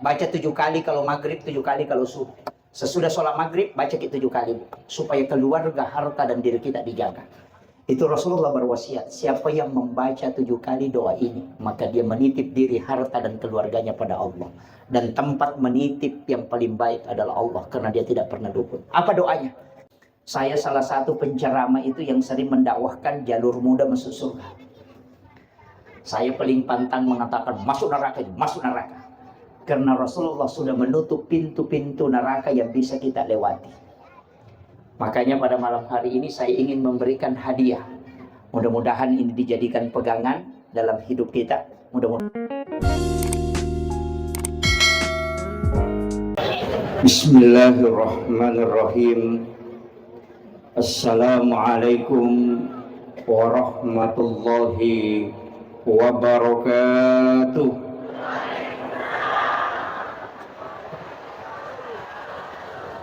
Baca 7 kali kalau maghrib, 7 kali kalau subuh. Sesudah sholat maghrib, baca 7 kali. Supaya keluarga, harta, dan diri kita dijaga. Itu Rasulullah berwasiat, siapa yang membaca 7 kali doa ini, maka dia menitip diri, harta, dan keluarganya pada Allah. Dan tempat menitip yang paling baik adalah Allah, karena dia tidak pernah luput. Apa doanya? Saya salah satu penceramah itu yang sering mendakwahkan jalur muda masuk surga. Saya paling pantang mengatakan masuk neraka, masuk neraka. Karena Rasulullah sudah menutup pintu-pintu neraka yang bisa kita lewati. Makanya pada malam hari ini saya ingin memberikan hadiah. Mudah-mudahan ini dijadikan pegangan dalam hidup kita. Mudah-mudahan. Bismillahirrahmanirrahim. Assalamualaikum warahmatullahi wabarakatuh.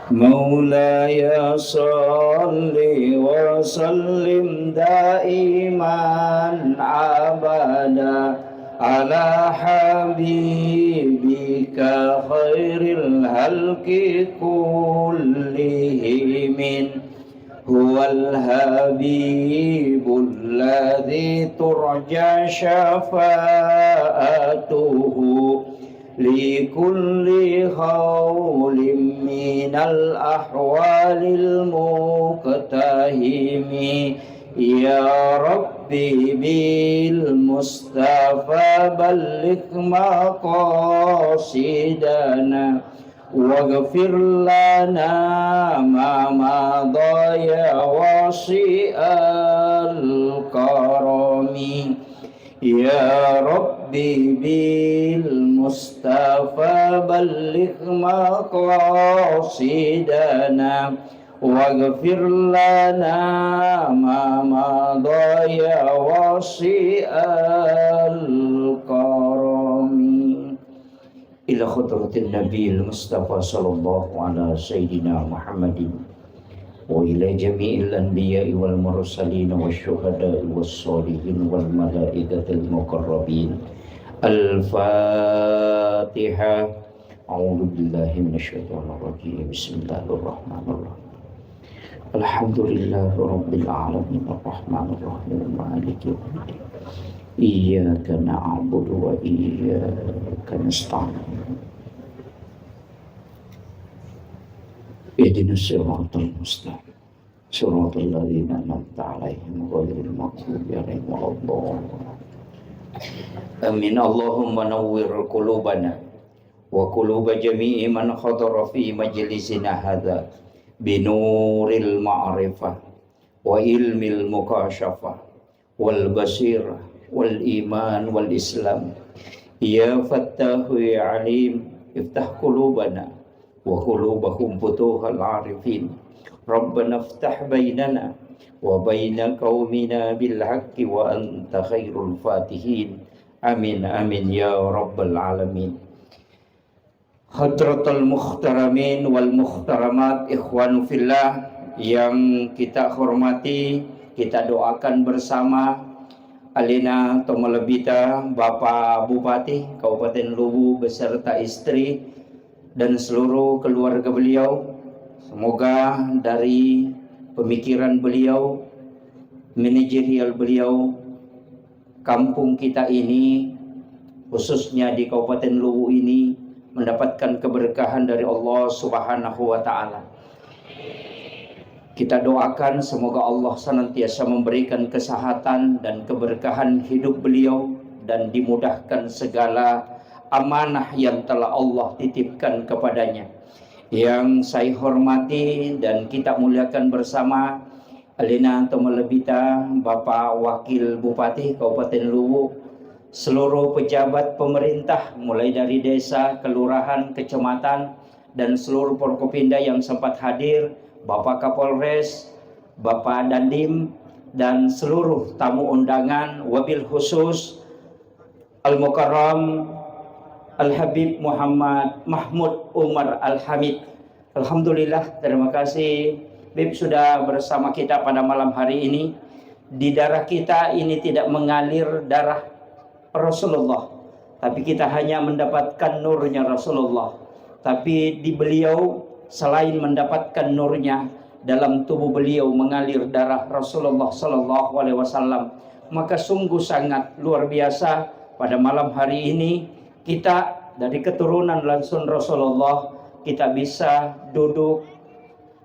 مولاي صل وسلم دائما أبدا على حبيبك خير الخلق كلهم هو الحبيب الذي ترجى شفاعته لكل حول من الأحوال المقتحم يا ربي بالمصطفى بلغ مقاصدنا واغفر لنا ما مضى يا واسع الكرم يا ربي بالمصطفى بلغ مقاصدنا واغفر لنا ما مضى يا واسع الكرم إلى خضرة النبي المصطفى صلى الله على سيدنا محمد وإلى جميع الأنبياء والمرسلين والشهداء والصالحين والملائكة المقربين الفاتحة أعوذ بالله من الشيطان الرجيم بسم الله الرحمن الرحيم الحمد لله رب العالمين الرحمن الرحيم مالك يوم الدين إياك نعبد وإياك نستعين اهدنا الصراط المستقيم صراط الذين أنعمت عليهم غير المغضوب عليهم ولا الضالين آمين اللهم نور قلوبنا وقلوب جميع من حضر في مجلسنا هذا بنور المعرفة وعلم المكاشفة والبصيرة والإيمان والإسلام يا فتاح يا عليم افتح قلوبنا وقلوبهم فتوح العارفين ربنا افتح بيننا وبين قومنا بالحق وأنت خير الفاتحين آمين آمين يا رب العالمين. Hadratul Mukhtaramin wal Mukhtaramat Ikhwanu Fillah yang kita hormati, kita doakan bersama Alina Tomalebita, Bapak Bupati Kabupaten Luwu beserta istri dan seluruh keluarga beliau. Semoga dari pemikiran beliau, manajerial beliau, kampung kita ini, khususnya di Kabupaten Luwu ini, mendapatkan keberkahan dari Allah Subhanahu wa Ta'ala. Kita doakan semoga Allah senantiasa memberikan kesehatan dan keberkahan hidup beliau dan dimudahkan segala amanah yang telah Allah titipkan kepadanya. Yang saya hormati dan kita muliakan bersama Alina Tomalebita, Bapak Wakil Bupati Kabupaten Luwu, seluruh pejabat pemerintah mulai dari desa, kelurahan, kecamatan, dan seluruh Forkopimda yang sempat hadir, Bapak Kapolres, Bapak Dandim, dan seluruh tamu undangan, wabil khusus Al-Mukarram Al-Habib Muhammad Mahmud Umar Al-Hamid. Alhamdulillah, terima kasih Bib sudah bersama kita pada malam hari ini. Di darah kita ini tidak mengalir darah Rasulullah, Tapi kita hanya mendapatkan nurnya Rasulullah. Tapi di beliau selain mendapatkan nurnya, dalam tubuh beliau mengalir darah Rasulullah Sallallahu Alaihi Wasallam. Maka sungguh sangat luar biasa pada malam hari ini kita dari keturunan langsung Rasulullah, kita bisa duduk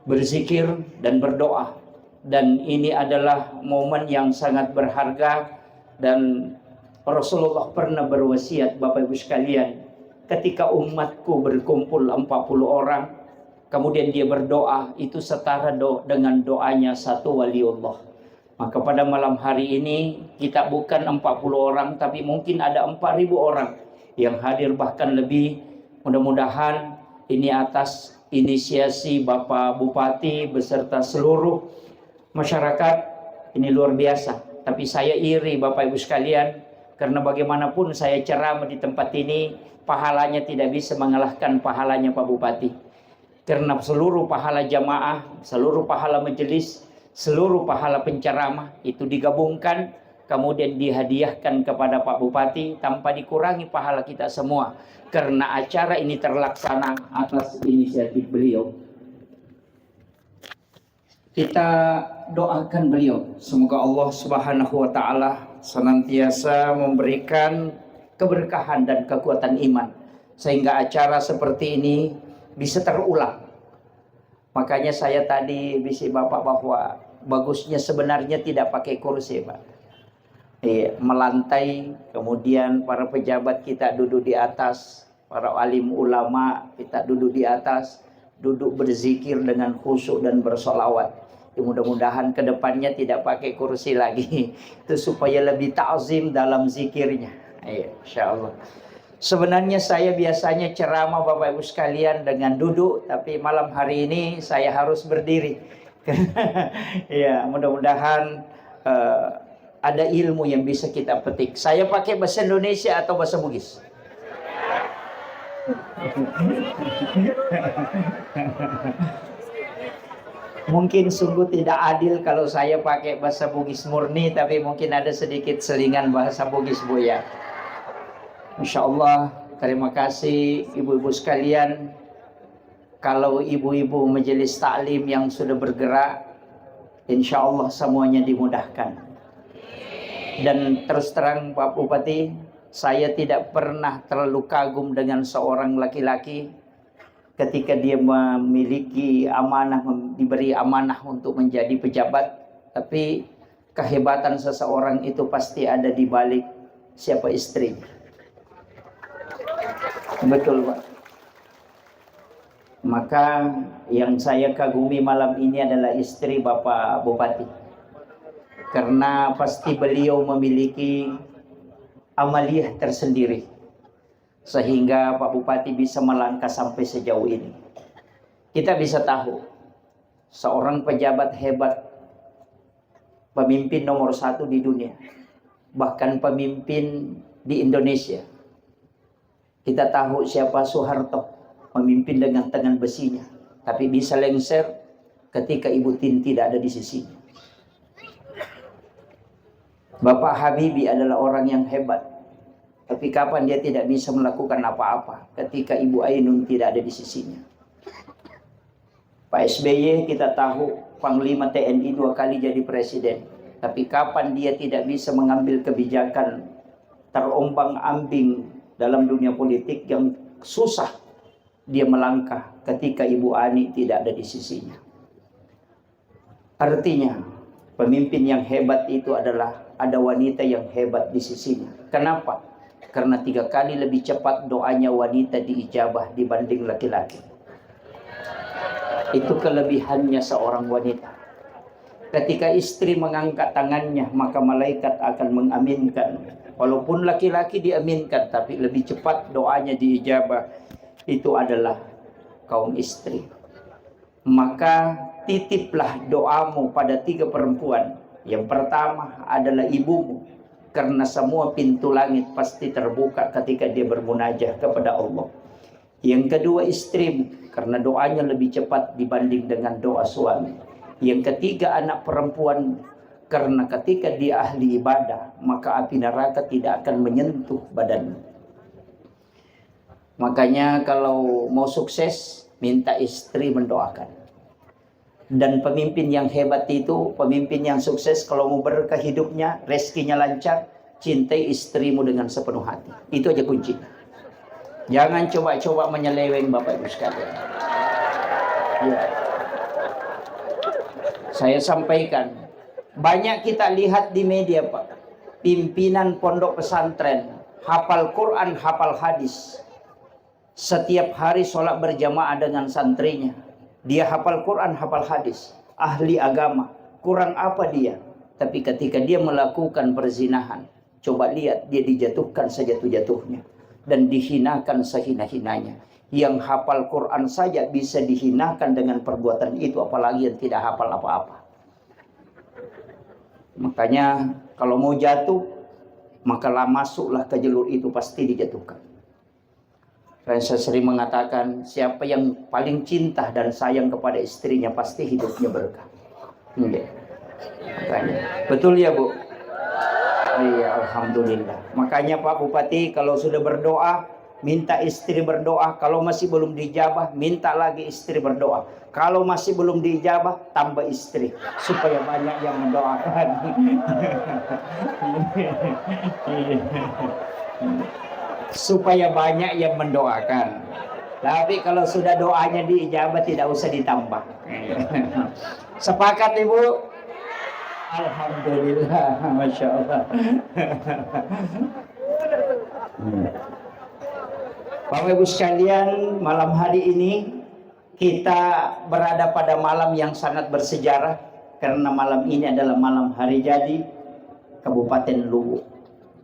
berzikir dan berdoa. Dan ini adalah momen yang sangat berharga. Dan Rasulullah pernah berwasiat, Bapak Ibu sekalian, ketika umatku berkumpul 40 orang, kemudian dia berdoa, itu setara dengan doanya satu waliullah. Maka pada malam hari ini kita bukan 40 orang, tapi mungkin ada 4.000 orang yang hadir, bahkan lebih. Mudah-mudahan ini atas inisiasi Bapak Bupati beserta seluruh masyarakat, ini luar biasa. Tapi saya iri Bapak Ibu sekalian, karena bagaimanapun saya ceramah di tempat ini, pahalanya tidak bisa mengalahkan pahalanya Pak Bupati. Karena seluruh pahala jamaah, seluruh pahala majelis, seluruh pahala penceramah itu digabungkan, kemudian dihadiahkan kepada Pak Bupati tanpa dikurangi pahala kita semua. Karena acara ini terlaksana atas inisiatif beliau. Kita doakan beliau, semoga Allah Subhanahu wa taala senantiasa memberikan keberkahan dan kekuatan iman sehingga acara seperti ini bisa terulang. Makanya saya tadi bisi Bapak bahwa bagusnya sebenarnya tidak pakai kursi, Pak. Melantai, kemudian para pejabat kita duduk di atas, para alim ulama kita duduk di atas, duduk berzikir dengan khusyuk dan bersolawat. Mudah-mudahan kedepannya tidak pakai kursi lagi, itu supaya lebih ta'zim dalam zikirnya. Insyaallah. Sebenarnya saya biasanya ceramah Bapak Ibu sekalian dengan duduk, tapi malam hari ini saya harus berdiri. Ya, mudah-mudahan ada ilmu yang bisa kita petik. Saya pakai bahasa Indonesia atau bahasa Bugis? Mungkin sungguh tidak adil kalau saya pakai bahasa Bugis murni, tapi mungkin ada sedikit selingan bahasa Bugis Buya. Insya Allah, terima kasih ibu-ibu sekalian. Kalau ibu-ibu majelis taklim yang sudah bergerak, insya Allah semuanya dimudahkan. Dan terus terang Pak Bupati, saya tidak pernah terlalu kagum dengan seorang laki-laki ketika dia memiliki amanah, diberi amanah untuk menjadi pejabat. Tapi kehebatan seseorang itu pasti ada di balik siapa istrinya. Betul Pak. Maka yang saya kagumi malam ini adalah istri Bapak Bupati. Karena pasti beliau memiliki amaliyah tersendiri, sehingga Pak Bupati bisa melangkah sampai sejauh ini. Kita bisa tahu, seorang pejabat hebat, pemimpin nomor 1 di dunia, bahkan pemimpin di Indonesia. Kita tahu siapa Soeharto, memimpin dengan tangan besinya, tapi bisa lengser ketika Ibu Tin tidak ada di sisinya. Bapak Habibie adalah orang yang hebat, tapi kapan dia tidak bisa melakukan apa-apa ketika Ibu Ainun tidak ada di sisinya. Pak SBY kita tahu Panglima TNI 2 kali jadi presiden, tapi kapan dia tidak bisa mengambil kebijakan terombang-ambing dalam dunia politik yang susah dia melangkah ketika Ibu Ani tidak ada di sisinya. Artinya pemimpin yang hebat itu adalah ada wanita yang hebat di sisinya. Kenapa? Karena 3 kali lebih cepat doanya wanita diijabah dibanding laki-laki. Itu kelebihannya seorang wanita. Ketika istri mengangkat tangannya, maka malaikat akan mengaminkan. Walaupun laki-laki diaminkan, tapi lebih cepat doanya diijabah. Itu adalah kaum istri. Maka titiplah doamu pada 3 perempuan. Yang pertama adalah ibumu, karena semua pintu langit pasti terbuka ketika dia bermunajah kepada Allah. Yang kedua istrimu, karena doanya lebih cepat dibanding dengan doa suami. Yang ketiga anak perempuan, karena ketika dia ahli ibadah, maka api neraka tidak akan menyentuh badanmu. Makanya kalau mau sukses, minta istri mendoakan. Dan pemimpin yang hebat itu, pemimpin yang sukses, kalau mau berkah hidupnya, rezekinya lancar, cintai istrimu dengan sepenuh hati. Itu aja kunci. Jangan coba-coba menyeleweng Bapak Ibu sekalian. Ya. Saya sampaikan, banyak kita lihat di media Pak, pimpinan pondok pesantren, hafal Quran, hafal hadis. Setiap hari sholat berjamaah dengan santrinya. Dia hafal Quran, hafal hadis, ahli agama. Kurang apa dia? Tapi ketika dia melakukan perzinahan, coba lihat, dia dijatuhkan sejatuh-jatuhnya dan dihinakan sehina-hinanya. Yang hafal Quran saja bisa dihinakan dengan perbuatan itu, apalagi yang tidak hafal apa-apa. Makanya kalau mau jatuh, makalah masuklah ke jalur itu, pasti dijatuhkan. Saya sering mengatakan, siapa yang paling cinta dan sayang kepada istrinya, pasti hidupnya berkah. Ya. Makanya, betul ya Bu? Iya, alhamdulillah. Makanya Pak Bupati, kalau sudah berdoa, minta istri berdoa. Kalau masih belum dijabah, minta lagi istri berdoa. Kalau masih belum dijabah, tambah istri, supaya banyak yang mendoakan. Supaya banyak yang mendoakan. Tapi kalau sudah doanya diijabah, tidak usah ditambah. Sepakat Ibu? Alhamdulillah, Masya Allah. Bapak Ibu sekalian, malam hari ini kita berada pada malam yang sangat bersejarah, karena malam ini adalah malam hari jadi Kabupaten Luwu.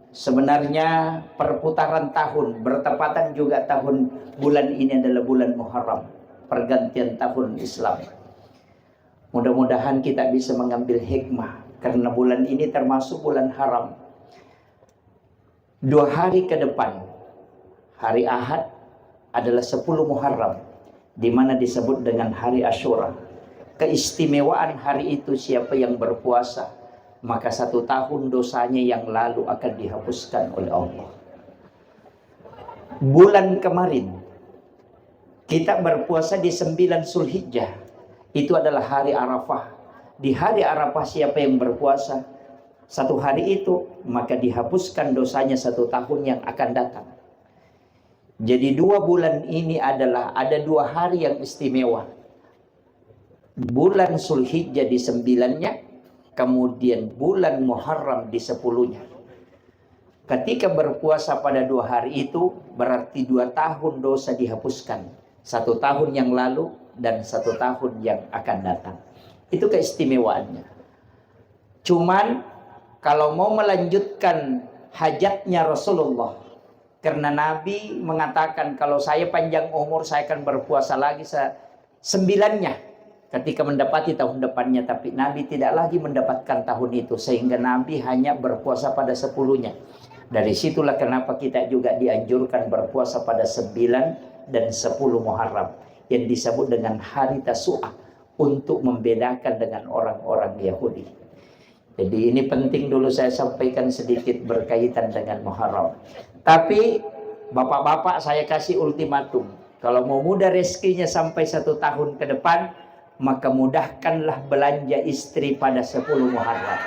Sebenarnya perputaran tahun bertepatan juga tahun bulan ini adalah bulan Muharram, pergantian tahun Islam. Mudah-mudahan kita bisa mengambil hikmah, karena bulan ini termasuk bulan haram. 2 hari ke depan, hari Ahad adalah 10 Muharram, di mana disebut dengan hari Asyura. Keistimewaan hari itu, siapa yang berpuasa, maka 1 tahun dosanya yang lalu akan dihapuskan oleh Allah. Bulan kemarin kita berpuasa di 9 Zulhijjah, itu adalah hari Arafah. Di hari Arafah siapa yang berpuasa 1 hari itu, maka dihapuskan dosanya 1 tahun yang akan datang. Jadi 2 bulan ini adalah, ada 2 hari yang istimewa. Bulan Zulhijjah di 9-nya, kemudian bulan Muharram di 10-nya. Ketika berpuasa pada 2 hari itu, berarti 2 tahun dosa dihapuskan. 1 tahun yang lalu dan 1 tahun yang akan datang. Itu keistimewaannya. Cuman kalau mau melanjutkan hajatnya Rasulullah, karena Nabi mengatakan, kalau saya panjang umur, saya akan berpuasa lagi 9-nya. Ketika mendapati tahun depannya, tapi Nabi tidak lagi mendapatkan tahun itu, sehingga Nabi hanya berpuasa pada 10-nya. Dari situlah kenapa kita juga dianjurkan berpuasa pada 9 dan 10 Muharram, yang disebut dengan hari Tasu'ah, untuk membedakan dengan orang-orang Yahudi. Jadi ini penting dulu saya sampaikan sedikit berkaitan dengan Muharram. Tapi bapak-bapak, saya kasih ultimatum, kalau mau mudah rezekinya sampai 1 tahun ke depan, maka mudahkanlah belanja istri pada 10 Muharram,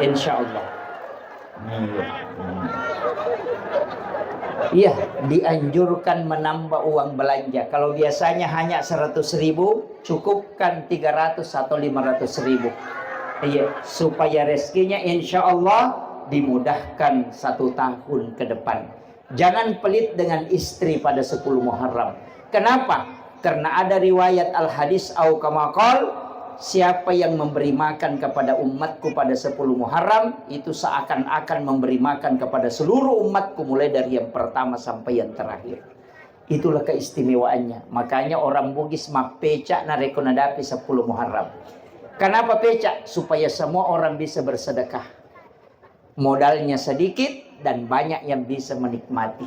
insya Allah. Iya, dianjurkan menambah uang belanja. Kalau biasanya hanya 100.000, cukupkan 300 atau 500.000. Iya, supaya rezekinya insya Allah dimudahkan 1 tahun ke depan. Jangan pelit dengan istri pada 10 Muharram. Kenapa? Karena ada riwayat al-hadis au kama qol, siapa yang memberi makan kepada umatku pada 10 Muharram, itu seakan-akan memberi makan kepada seluruh umatku, mulai dari yang pertama sampai yang terakhir. Itulah keistimewaannya. Makanya orang Bugis mah pecak nareko nadapi 10 Muharram. Kenapa pecak? Supaya semua orang bisa bersedekah. Modalnya sedikit dan banyak yang bisa menikmati.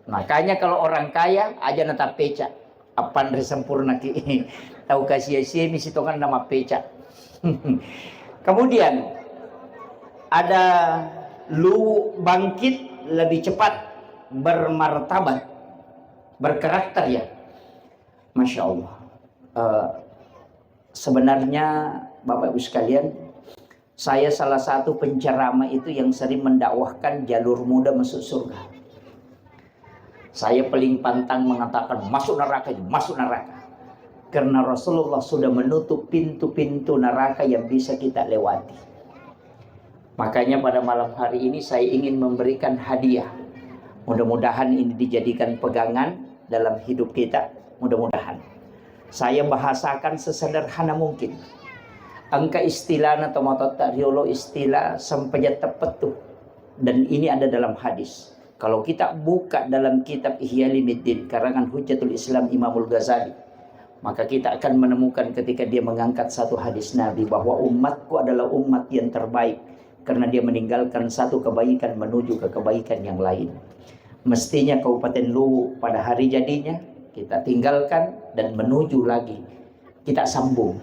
Makanya kalau orang kaya aja nata pecak. Apan sempurna ki tahu kasih misi itu kan nama pecak. Kemudian ada lu bangkit lebih cepat bermartabat. berkarakter ya. Masya Allah. Sebenarnya Bapak Ibu sekalian, saya salah satu penceramah itu yang sering mendakwahkan jalur muda masuk surga. Saya paling pantang mengatakan masuk neraka, masuk neraka. Karena Rasulullah sudah menutup pintu-pintu neraka yang bisa kita lewati. Makanya pada malam hari ini saya ingin memberikan hadiah. Mudah-mudahan ini dijadikan pegangan dalam hidup kita. Mudah-mudahan. Saya bahasakan sesederhana mungkin. Angka istilah atau mata takyolo istilah sampai tepat tuh. Dan ini ada dalam hadis. Kalau kita buka dalam kitab Ihya Ulumuddin karangan Hujjatul Islam Imamul Ghazali, maka kita akan menemukan ketika dia mengangkat satu hadis Nabi bahwa umatku adalah umat yang terbaik karena dia meninggalkan satu kebaikan menuju ke kebaikan yang lain. Mestinya Kabupaten Luwu pada hari jadinya kita tinggalkan dan menuju lagi. Kita sambung.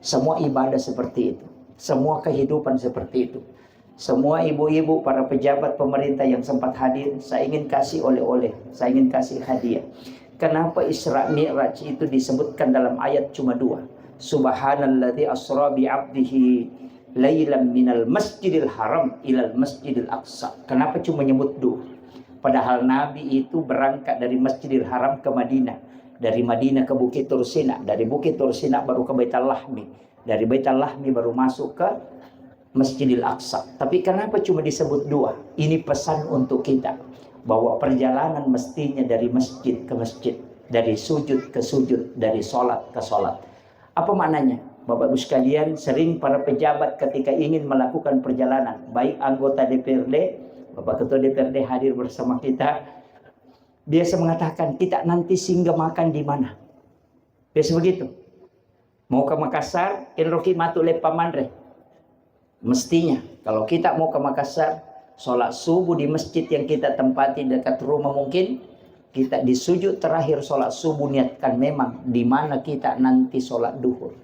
Semua ibadah seperti itu. Semua kehidupan seperti itu. Semua ibu-ibu, para pejabat pemerintah yang sempat hadir, saya ingin kasih oleh-oleh, saya ingin kasih hadiah. Kenapa Isra Mi'raj itu disebutkan dalam ayat cuma 2? Subhanalladzi asra bi 'abdihi lailan minal masjidil haram ilal masjidil aqsa. Kenapa cuma nyebut 2? Padahal Nabi itu berangkat dari Masjidil Haram ke Madinah, dari Madinah ke Bukit Tursina, dari Bukit Tursina baru ke Baitul Lahmi, dari Baitul Lahmi baru masuk ke Masjidil Aqsa. Tapi kenapa cuma disebut 2? Ini pesan untuk kita bahwa perjalanan mestinya dari masjid ke masjid, dari sujud ke sujud, dari sholat ke sholat. Apa maknanya? Bapak Ibu sekalian, sering para pejabat ketika ingin melakukan perjalanan, baik anggota DPRD, Bapak Ketua DPRD hadir bersama kita, biasa mengatakan kita nanti singgah makan di mana? Biasa begitu. Mau ke Makassar, Enroki Matu Lepamandre. Mestinya kalau kita mau ke Makassar, sholat subuh di masjid yang kita tempati dekat rumah mungkin, kita di sujud terakhir sholat subuh niatkan memang di mana kita nanti sholat duhur.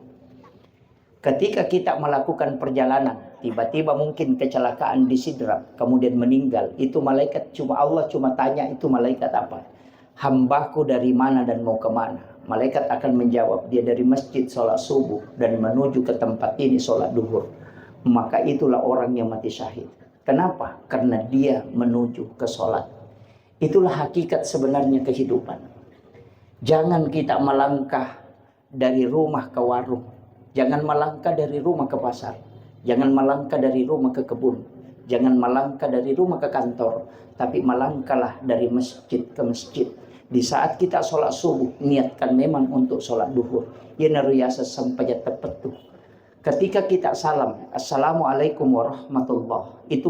Ketika kita melakukan perjalanan, tiba-tiba mungkin kecelakaan di Sidrap, kemudian meninggal, itu malaikat Allah cuma tanya itu malaikat apa? Hambaku dari mana dan mau kemana? Malaikat akan menjawab, dia dari masjid sholat subuh dan menuju ke tempat ini sholat duhur. Maka itulah orang yang mati syahid. Kenapa? Karena dia menuju ke sholat. Itulah hakikat sebenarnya kehidupan. Jangan kita melangkah dari rumah ke warung. Jangan melangkah dari rumah ke pasar. Jangan melangkah dari rumah ke kebun. Jangan melangkah dari rumah ke kantor. Tapi melangkahlah dari masjid ke masjid. Di saat kita sholat subuh, niatkan memang untuk sholat duhur. Ya naruyasa sampai tepat tuh. Ketika kita salam, Assalamualaikum warahmatullahi, itu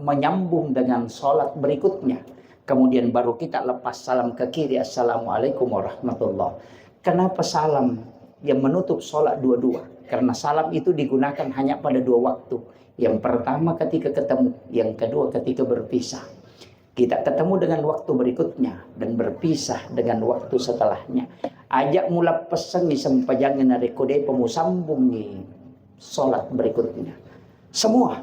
menyambung dengan sholat berikutnya. Kemudian baru kita lepas salam ke kiri, Assalamualaikum warahmatullahi. Kenapa salam yang menutup sholat dua-dua? Karena salam itu digunakan hanya pada 2 waktu. Yang pertama ketika ketemu, yang kedua ketika berpisah. Kita ketemu dengan waktu berikutnya dan berpisah dengan waktu setelahnya. Ajak mula pesan ni sampajangin na rekode pemusambung ni sholat berikutnya. Semua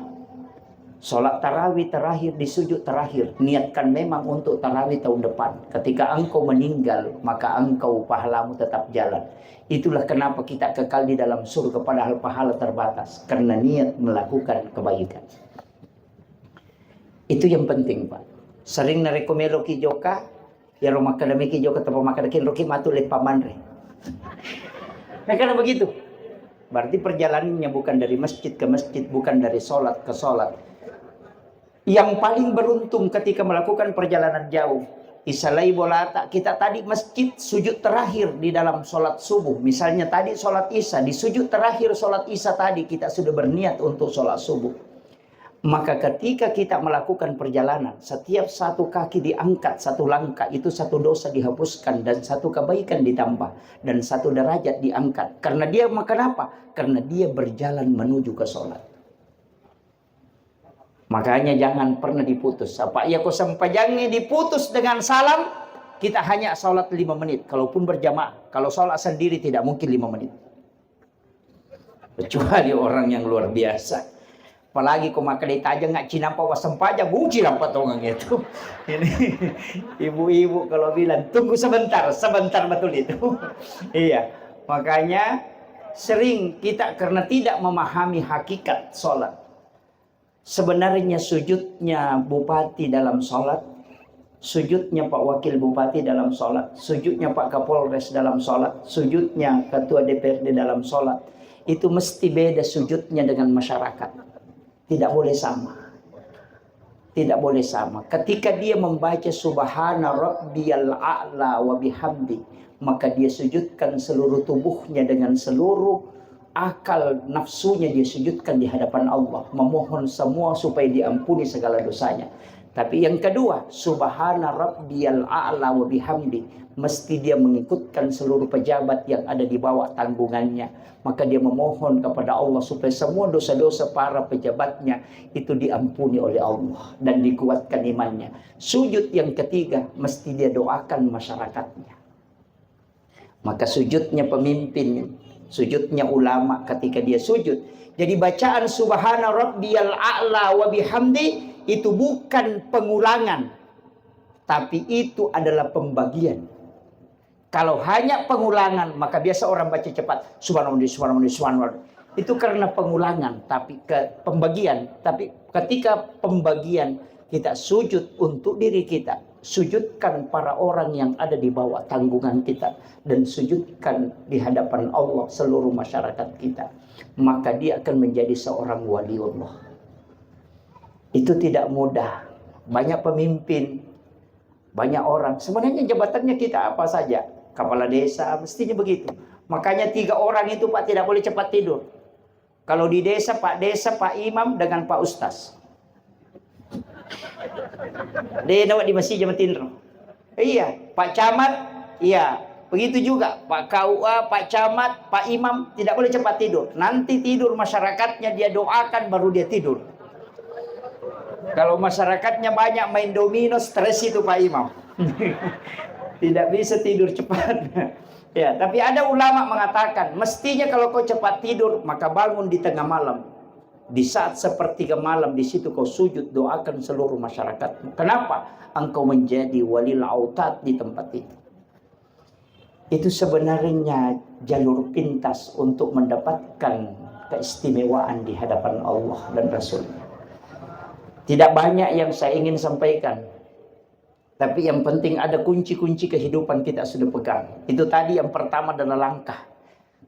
sholat tarawih terakhir di sujud terakhir, niatkan memang untuk tarawih tahun depan. Ketika engkau meninggal, maka engkau pahalamu tetap jalan. Itulah kenapa kita kekal di dalam surga padahal pahala terbatas, karena niat melakukan kebaikan. Itu yang penting, Pak. Sering narekomelo ki joka, ya rumah kadami ki joka tempat makan roki matu le pamandre. Nah, karena begitu. Berarti perjalanannya bukan dari masjid ke masjid, bukan dari sholat ke sholat. Yang paling beruntung ketika melakukan perjalanan jauh, isalai bolata, kita tadi masjid sujud terakhir di dalam sholat subuh. Misalnya tadi sholat isya, di sujud terakhir sholat isya tadi kita sudah berniat untuk sholat subuh. Maka ketika kita melakukan perjalanan, setiap satu kaki diangkat, satu langkah, itu satu dosa dihapuskan dan satu kebaikan ditambah. Dan satu derajat diangkat. Karena dia, kenapa? Karena dia berjalan menuju ke sholat. Makanya jangan pernah diputus. Apa ya kau sampai jangan diputus dengan salam, kita hanya sholat 5 menit. Kalaupun berjamaah, kalau sholat sendiri tidak mungkin 5 menit. Kecuali orang yang luar biasa. Apalagi kau makan aja nggak Cina apa wasampaja, buci lampat tongang itu. Ini ibu-ibu kalau bilang tunggu sebentar, sebentar betul itu. Iya, makanya sering kita karena tidak memahami hakikat sholat. Sebenarnya sujudnya bupati dalam sholat, sujudnya Pak Wakil Bupati dalam sholat, sujudnya Pak Kapolres dalam sholat, sujudnya Ketua DPRD dalam sholat, itu mesti beda sujudnya dengan masyarakat. Tidak boleh sama. Tidak boleh sama. Ketika dia membaca Subhana Rabbiyal A'la wa bihamdi, maka dia sujudkan seluruh tubuhnya dengan seluruh akal nafsunya, dia sujudkan di hadapan Allah, memohon semua supaya diampuni segala dosanya. Tapi yang kedua, Subhana Rabbiyal A'la wa bihamdi, mesti dia mengikutkan seluruh pejabat yang ada di bawah tanggungannya. Maka dia memohon kepada Allah supaya semua dosa-dosa para pejabatnya itu diampuni oleh Allah dan dikuatkan imannya. Sujud yang ketiga, mesti dia doakan masyarakatnya. Maka sujudnya pemimpin, sujudnya ulama ketika dia sujud. Jadi bacaan Subhana Rabbiyal A'la wa bihamdi itu bukan pengulangan, tapi itu adalah pembagian. Kalau hanya pengulangan, maka biasa orang baca cepat subhanallah, subhanallah, subhanallah. Itu karena pengulangan, tapi pembagian. Tapi ketika pembagian, kita sujud untuk diri kita, sujudkan para orang yang ada di bawah tanggungan kita, dan sujudkan di hadapan Allah seluruh masyarakat kita, maka dia akan menjadi seorang waliullah. Itu tidak mudah. Banyak pemimpin, banyak orang. Sebenarnya jabatannya kita apa saja. Kepala desa, mestinya begitu. Makanya 3 orang itu Pak tidak boleh cepat tidur. Kalau di desa, Pak Imam dengan Pak Ustaz. Dia nawak di masjid Jamatin. Iya, Pak Camat, iya. Begitu juga Pak KUA, Pak Camat, Pak Imam tidak boleh cepat tidur. Nanti tidur masyarakatnya dia doakan baru dia tidur. Kalau masyarakatnya banyak main domino, stres itu Pak Imam. Tidak bisa tidur cepat. Ya, tapi ada ulama mengatakan, mestinya kalau kau cepat tidur, maka bangun di tengah malam. Di saat sepertiga malam, di situ kau sujud, doakan seluruh masyarakat. Kenapa? Engkau menjadi walil autad di tempat itu. Itu sebenarnya jalur pintas untuk mendapatkan keistimewaan di hadapan Allah dan Rasul-Nya. Tidak banyak yang saya ingin sampaikan. Tapi yang penting ada kunci-kunci kehidupan kita sudah pegang. Itu tadi yang pertama adalah langkah.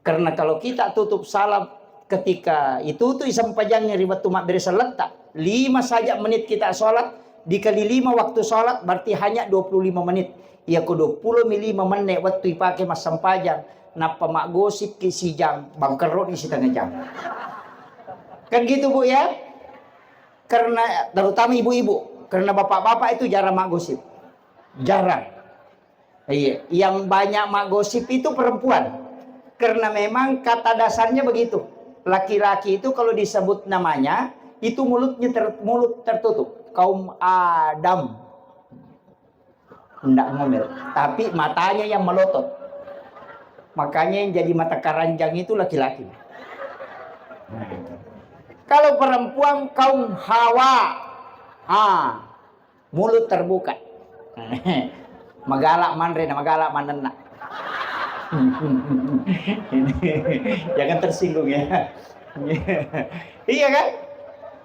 Karena kalau kita tutup salam ketika itu sampajangnya ribat tumak beresa letak. 5 saja menit kita sholat. Dikali 5 waktu sholat berarti hanya 25 menit. Ya ke 25 menit waktu dipakai mas sampajang. Napa mak gosip kisi jam. Bangkerot isi tengah jam. Kan gitu Bu ya. Karena terutama ibu-ibu. Karena bapak-bapak itu jarang mak gosip. Jarang. Iya, yang banyak mak gosip itu perempuan. Karena memang kata dasarnya begitu. Laki-laki itu kalau disebut namanya, itu mulut tertutup. Kaum Adam. Enggak ngomel, tapi matanya yang melotot. Makanya yang jadi mata keranjang itu laki-laki. Kalau perempuan kaum Hawa, mulut terbuka. Magalak manre, magalak manena. Jangan tersinggung ya. Iya kan?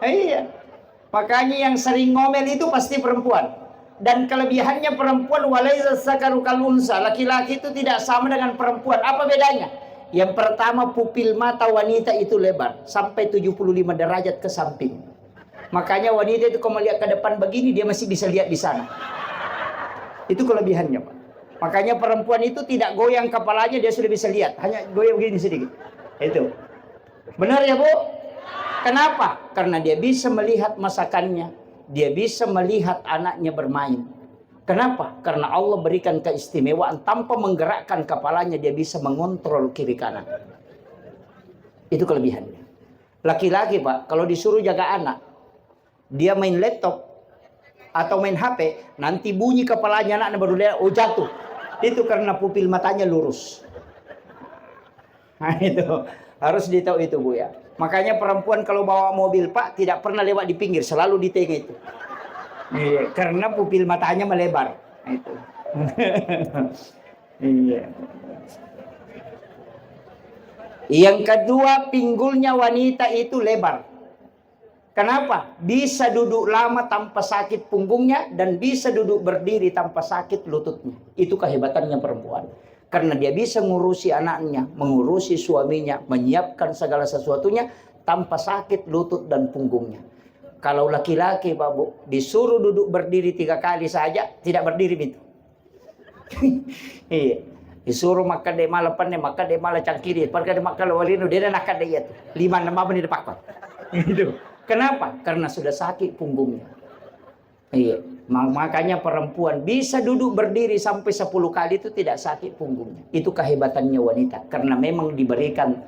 Iya. Makanya yang sering ngomel itu pasti perempuan. Dan kelebihannya perempuan walaisa sakaru kal unsa. Laki-laki itu tidak sama dengan perempuan. Apa bedanya? Yang pertama, pupil mata wanita itu lebar sampai 75 derajat ke samping. Makanya wanita itu kalau melihat ke depan begini dia masih bisa lihat di sana. Itu kelebihannya Pak. Makanya perempuan itu tidak goyang kepalanya dia sudah bisa lihat. Hanya goyang begini sedikit. Itu. Benar ya Bu? Kenapa? Karena dia bisa melihat masakannya. Dia bisa melihat anaknya bermain. Kenapa? Karena Allah berikan keistimewaan. Tanpa menggerakkan kepalanya dia bisa mengontrol kiri kanan. Itu kelebihannya. Laki-laki Pak, kalau disuruh jaga anak, dia main laptop atau main HP, nanti bunyi kepalanya anaknya baru dia jatuh. Itu karena pupil matanya lurus. Nah itu. Harus ditahu itu Bu ya. Makanya perempuan kalau bawa mobil Pak tidak pernah lewat di pinggir, selalu di tengah itu. Iya, karena pupil matanya melebar. Itu. Iya. Yang kedua, pinggulnya wanita itu lebar. Kenapa? Bisa duduk lama tanpa sakit punggungnya dan bisa duduk berdiri tanpa sakit lututnya. Itu kehebatannya perempuan. Karena dia bisa mengurusi anaknya, mengurusi suaminya, menyiapkan segala sesuatunya tanpa sakit lutut dan punggungnya. Kalau laki-laki, Pak Bu, disuruh duduk berdiri 3 kali saja, tidak berdiri itu. Iya. Disuruh makan de malah pan makan de malah cangkiri, pergi de makan walino dia nak ada ya 5-6 menit pakot. Itu. Kenapa? Karena sudah sakit punggungnya. Iya. Makanya perempuan bisa duduk berdiri sampai 10 kali itu tidak sakit punggungnya. Itu kehebatannya wanita karena memang diberikan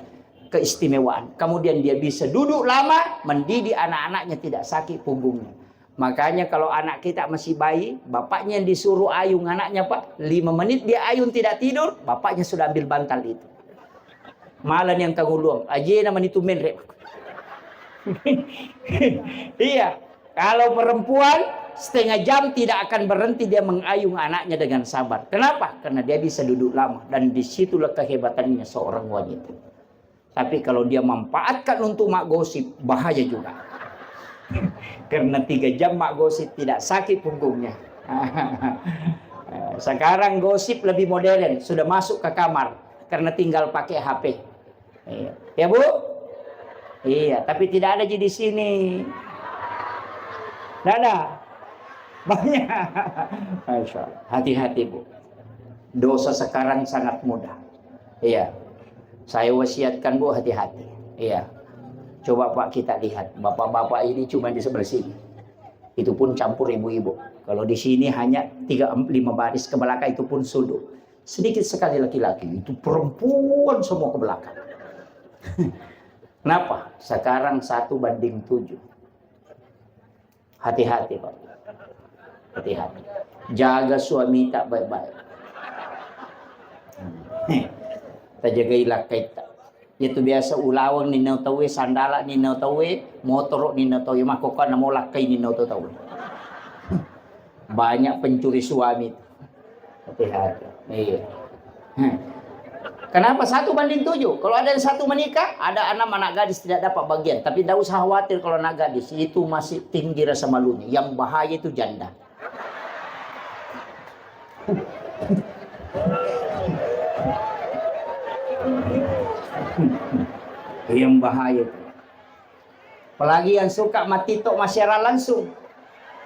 keistimewaan. Kemudian dia bisa duduk lama, mendidik anak-anaknya tidak sakit punggungnya. Makanya kalau anak kita masih bayi, bapaknya yang disuruh ayung anaknya Pak, 5 menit dia ayun tidak tidur, bapaknya sudah ambil bantal itu. Malah yang tanguluang, aja nama itu menrek. Iya, kalau perempuan setengah jam tidak akan berhenti dia mengayung anaknya dengan sabar. Kenapa? Karena dia bisa duduk lama dan disitulah kehebatannya seorang wanita. Tapi kalau dia memanfaatkan untuk mak gosip, bahaya juga. Karena 3 jam mak gosip tidak sakit punggungnya. Sekarang gosip lebih modern, sudah masuk ke kamar karena tinggal pakai HP. Ya Bu? Iya, tapi tidak ada di sini. Tidak ada. Banyak. Masya Allah. Hati-hati Bu. Dosa sekarang sangat mudah. Iya. Saya wasiatkan Bu, hati-hati. Iya. Coba Pak kita lihat, bapak-bapak ini cuma di sebelah sini. Itu pun campur ibu-ibu. Kalau di sini hanya 3-5 baris ke belakang itu pun sudut. Sedikit sekali laki-laki, itu perempuan semua ke belakang. Kenapa? Sekarang 1:7. Hati-hati Pak. Hati-hati. Jaga suami tak baik-baik. Kita jagailah kita. Itu biasa ulawang ni nau tawe, sandala ni nau tawe, motor ni nau tawe, makokan na molakay ni nau tawe. Banyak pencuri suami. Hati-hati. Iya. Kenapa 1:7? Kalau ada yang 1 menikah, ada 6 anak gadis tidak dapat bagian. Tapi tidak usah khawatir kalau anak gadis itu masih tinggi rasa malunya. Yang bahaya itu janda. Yang bahaya itu. Apalagi yang suka mati tok masyarakat langsung.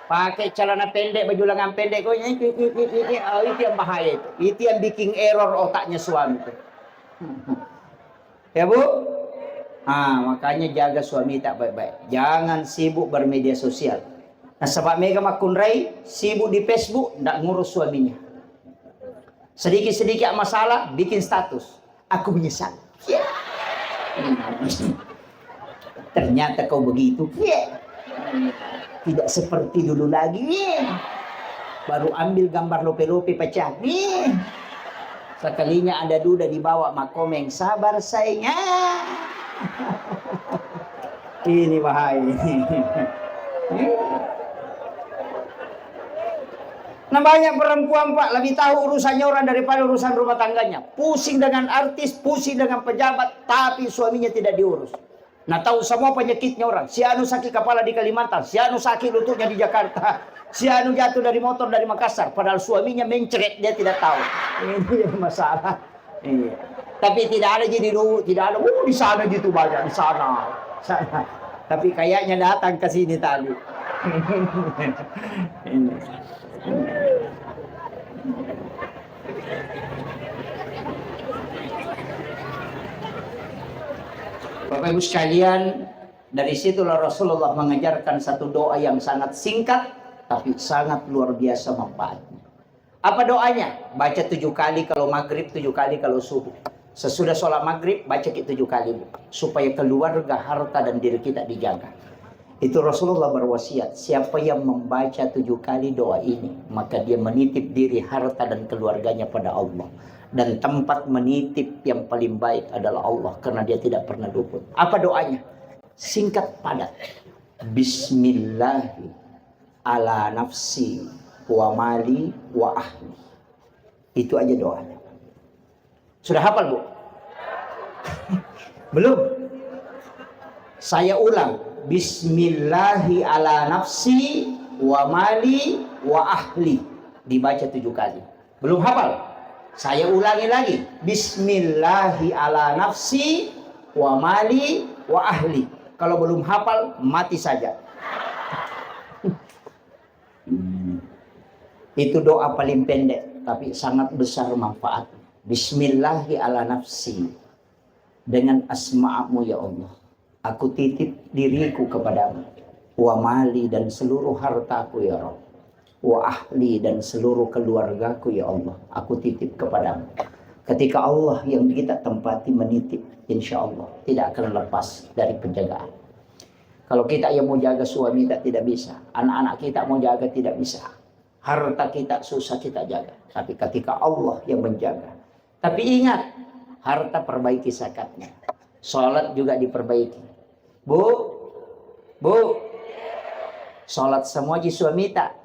Pakai celana pendek, baju lengan pendek, itu yang bahaya itu. Itu yang bikin error otaknya suami itu. Ya Bu? Makanya jaga suami tak baik-baik. Jangan sibuk bermedia sosial. Nah, sebab Mega Makunrai sibuk di Facebook, tidak ngurus suaminya. Sedikit-sedikit masalah, bikin status. Aku menyesal. Yeah. Ternyata kau begitu. Yeah. Tidak seperti dulu lagi. Yeah. Baru ambil gambar lope-lope pecah. Yeah. Sekalinya ada duda dibawa makomeng, sabar sayang. Ini bahaya. Nah banyak perempuan Pak lebih tahu urusannya orang daripada urusan rumah tangganya. Pusing dengan artis, pusing dengan pejabat, tapi suaminya tidak diurus. Nah tahu semua penyakitnya orang. Si anu sakit kepala di Kalimantan, si anu sakit lututnya di Jakarta, si anu jatuh dari motor dari Makassar, padahal suaminya mencret, dia tidak tahu. Ini masalah. Iya. Tapi tidak ada jadi dulu, tidak ada. Di sana gitu banyak, di sana. Tapi kayaknya datang ke sini tadi. Bapak Ibu sekalian, dari situlah Rasulullah mengajarkan satu doa yang sangat singkat tapi sangat luar biasa manfaatnya. Apa doanya? Baca 7 kali kalau maghrib, 7 kali kalau subuh. Sesudah sholat maghrib baca 7 kali supaya keluarga, harta dan diri kita dijaga. Itu Rasulullah berwasiat, siapa yang membaca 7 kali doa ini, maka dia menitip diri, harta dan keluarganya pada Allah. Dan tempat menitip yang paling baik adalah Allah, karena dia tidak pernah luput. Apa doanya? Singkat padat. Bismillahi ala nafsi wa mali wa ahli. Itu aja doanya. Sudah hafal, Bu? Belum? Saya ulang. Bismillahi ala nafsi wa mali wa ahli. Dibaca 7 kali. Belum hafal? Saya ulangi lagi. Bismillahi ala nafsi wa mali wa ahli. Kalau belum hafal, mati saja. Itu doa paling pendek, tapi sangat besar manfaat. Bismillahi ala nafsi. Dengan asma'mu ya Allah, aku titip diriku kepadamu. Wa mali, dan seluruh hartaku ya Rabb. Wa ahli, dan seluruh keluargaku ya Allah, aku titip kepadamu. Ketika Allah yang kita tempati menitip, insya Allah tidak akan lepas dari penjagaan. Kalau kita yang mau jaga suami tidak bisa, anak-anak kita mau jaga tidak bisa, harta kita susah kita jaga. Tapi ketika Allah yang menjaga. Tapi ingat, harta perbaiki zakatnya, sholat juga diperbaiki. Bu, sholat semua di suami tak?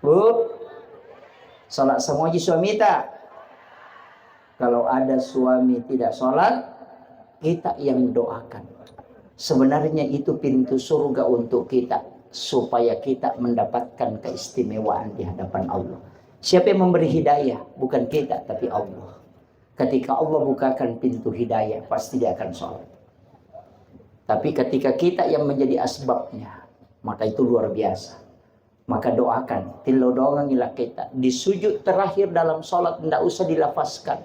Bu, sholat semua di suami tak? Kalau ada suami tidak sholat, kita yang doakan. Sebenarnya itu pintu surga untuk kita, supaya kita mendapatkan keistimewaan di hadapan Allah. Siapa yang memberi hidayah? Bukan kita, tapi Allah. Ketika Allah bukakan pintu hidayah, pasti dia akan sholat. Tapi ketika kita yang menjadi asbabnya, maka itu luar biasa. Maka doakan, tilodongangilah kita. Di sujud terakhir dalam sholat, tidak usah dilafazkan.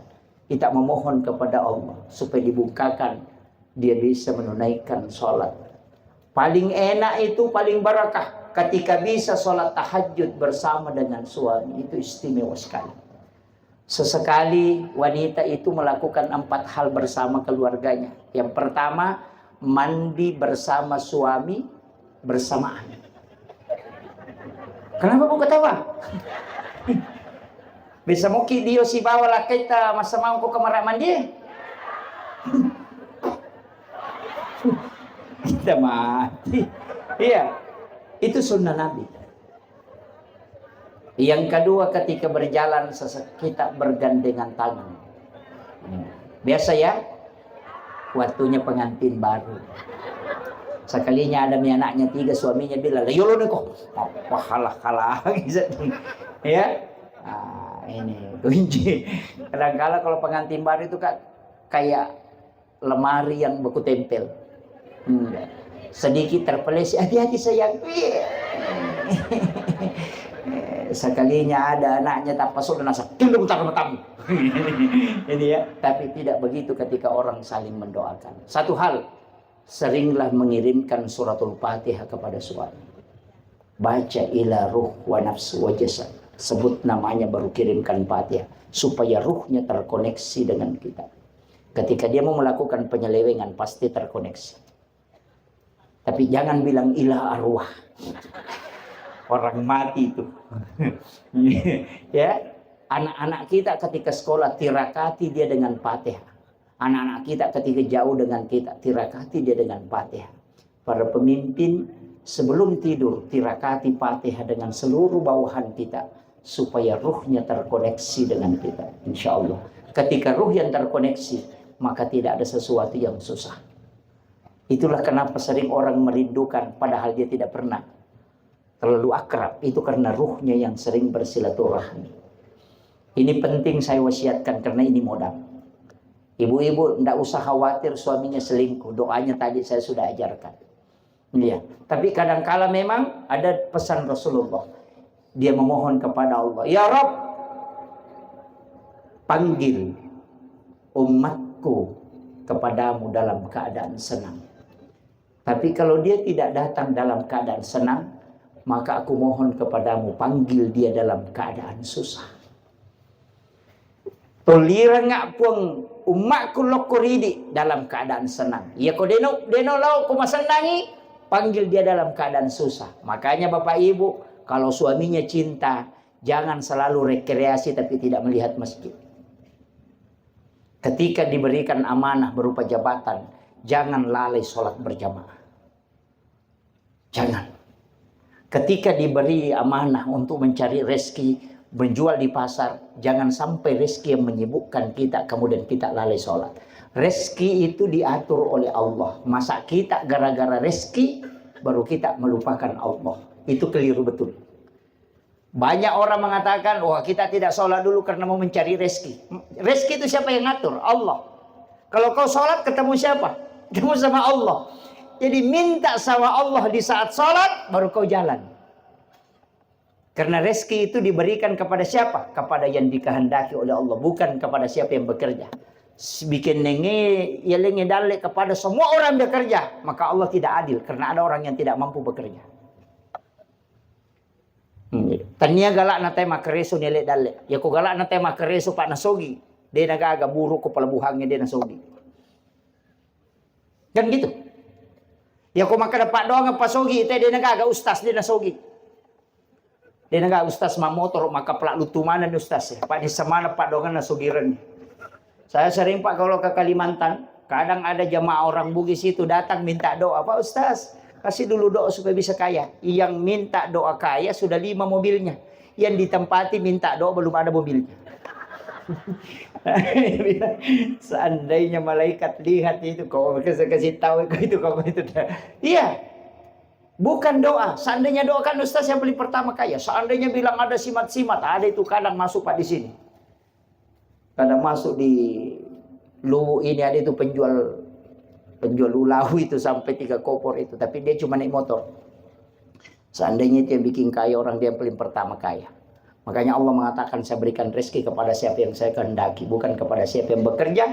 Kita memohon kepada Allah, supaya dibukakan, dia bisa menunaikan sholat. Paling enak itu, paling barakah, ketika bisa sholat tahajud bersama dengan suami. Itu istimewa sekali. Sesekali wanita itu melakukan 4 hal bersama keluarganya. Yang pertama, mandi bersama suami bersamaan. Kenapa Bu ketawa? Bisa mungkin dia si bawa lah kita masa mau ke kamar mandi. Kita mati. Iya, itu sunnah Nabi. Yang kedua, ketika berjalan kita bergandengan tangan. Biasa ya, waktunya pengantin baru. Sekalinya ada anaknya 3, suaminya bilang, "Yolo nih kok, kalah ya, ini kunci. Kadang-kala kalau pengantin baru itu kan kayak lemari yang beku tempel. Sedikit terpeleset, hati-hati sayang. Sekalinya ada anaknya tak pasok dan nasa, tunduk tamu. Ini ya, tapi tidak begitu ketika orang saling mendoakan. Satu hal, seringlah mengirimkan suratul Fatihah kepada suami. Baca ila ruh wa nafsu wa jasad. Sebut namanya baru kirimkan Fatihah, supaya ruhnya terkoneksi dengan kita. Ketika dia mau melakukan penyelewengan, pasti terkoneksi. Tapi jangan bilang ilah arwah. Orang mati itu. Ya, anak-anak kita ketika sekolah tirakati dia dengan Fatihah. Anak-anak kita ketika jauh dengan kita, tirakati dia dengan Fatihah. Para pemimpin sebelum tidur, tirakati Fatihah dengan seluruh bawahan kita, supaya ruhnya terkoneksi dengan kita. Insya Allah. Ketika ruh yang terkoneksi, maka tidak ada sesuatu yang susah. Itulah kenapa sering orang merindukan, padahal dia tidak pernah terlalu akrab. Itu karena ruhnya yang sering bersilaturahmi. Ini penting saya wasiatkan, karena ini modal. Ibu-ibu tidak usah khawatir suaminya selingkuh. Doanya tadi saya sudah ajarkan. Ya. Tapi kadang-kala memang ada pesan Rasulullah. Dia memohon kepada Allah, "Ya Rabb, panggil umatku kepadamu dalam keadaan senang. Tapi kalau dia tidak datang dalam keadaan senang, maka aku mohon kepadamu, panggil dia dalam keadaan susah. Tolira ngak pun umatku lokoridi dalam keadaan senang. Ya ko deno lau ko masenangi, panggil dia dalam keadaan susah." Makanya Bapak Ibu, kalau suaminya cinta, Jangan selalu rekreasi tapi tidak melihat masjid. Ketika diberikan amanah berupa jabatan, jangan lalai sholat berjamaah. Jangan. Ketika diberi amanah untuk mencari rezeki, menjual di pasar, jangan sampai rezeki yang menyibukkan kita, kemudian kita lalai sholat. Rezeki itu diatur oleh Allah. Masa kita gara-gara rezeki, baru kita melupakan Allah. Itu keliru betul. Banyak orang mengatakan, wah kita tidak sholat dulu karena mau mencari rezeki. Rezeki itu siapa yang ngatur? Allah. Kalau kau sholat ketemu siapa? Ketemu sama Allah. Jadi minta sama Allah di saat sholat, baru kau jalan. Karena rezeki itu diberikan kepada siapa? Kepada yang dikehendaki oleh Allah. Bukan kepada siapa yang bekerja. Bikin nenge, ya lenge dalek kepada semua orang bekerja. Maka Allah tidak adil. Karena ada orang yang tidak mampu bekerja. Tania galak na tema kereso nilai dalek. Ya ko galak na tema kereso pak nasogi. Dia naga buruk ko pelabuhannya dia nasogi. Kan gitu. Ya ko maka dapat doang apa sogi. Dia naga ustaz dia nasogi. Dia naga ustaz mamotor maka pelak lutumanan ustaz ya. Pak di semana pak doang nasogiran. Saya sering pak kalau ke Kalimantan. Kadang ada jamaah orang Bugis itu datang minta doa. Pak ustaz kasih dulu doa supaya bisa kaya. Yang minta doa kaya sudah 5 mobilnya. Yang ditempati minta doa belum ada mobilnya. Seandainya malaikat lihat itu, kau kasih tahu itu kamu itu. Iya. Bukan doa. Seandainya doakan ustaz yang paling pertama kaya. Seandainya bilang ada simat-simat, ada itu kadang masuk pak di sini. Kadang masuk di lu ini ada itu penjual ulahu itu sampai 3 kopor itu, tapi dia cuma naik motor. Seandainya itu yang bikin kaya orang dia yang paling pertama kaya. Makanya Allah mengatakan saya berikan rezeki kepada siapa yang saya kehendaki, bukan kepada siapa yang bekerja,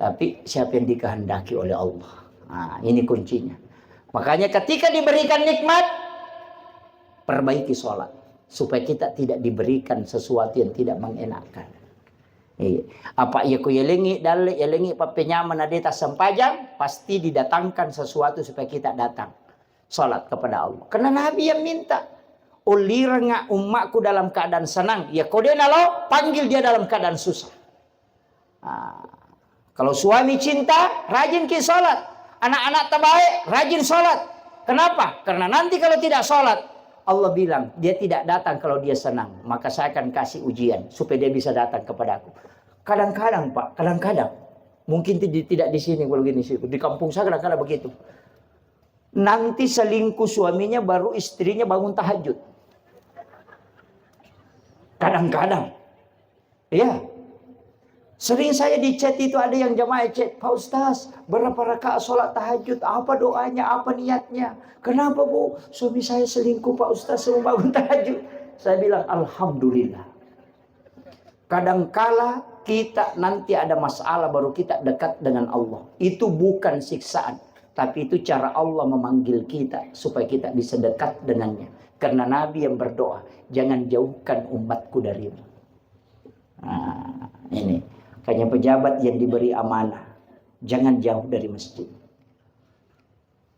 tapi siapa yang dikehendaki oleh Allah. Nah, ini kuncinya. Makanya ketika diberikan nikmat, perbaiki sholat supaya kita tidak diberikan sesuatu yang tidak mengenakan. Apa ia ku yelengi dalek yelengi penyaman adeta sempajang, pasti didatangkan sesuatu supaya kita datang salat kepada Allah. Karena Nabi yang minta, ulirnya umatku dalam keadaan senang, ya kodena lo panggil dia dalam keadaan susah. Nah, kalau suami cinta, rajin ki salat. Anak-anak terbaik, rajin salat. Kenapa? Karena nanti kalau tidak salat, Allah bilang, dia tidak datang kalau dia senang. Maka saya akan kasih ujian supaya dia bisa datang kepada aku. Kadang-kadang Pak, kadang-kadang. Mungkin tidak di sini kalau gini sih. Di kampung saya kadang-kadang begitu. Nanti selingkuh suaminya baru istrinya bangun tahajud. Kadang-kadang. Ya. Sering saya di chat itu ada yang jamaah chat, Pak Ustaz, berapa rakaat sholat tahajud? Apa doanya? Apa niatnya? Kenapa Bu? Suami saya selingkuh Pak Ustaz sebelum bangun tahajud. Saya bilang Alhamdulillah. Kadangkala kita nanti ada masalah baru kita dekat dengan Allah. Itu bukan siksaan. Tapi itu cara Allah memanggil kita supaya kita bisa dekat dengannya. Karena Nabi yang berdoa, jangan jauhkan umatku darimu. Nah, ini. Kayaknya pejabat yang diberi amanah, jangan jauh dari masjid.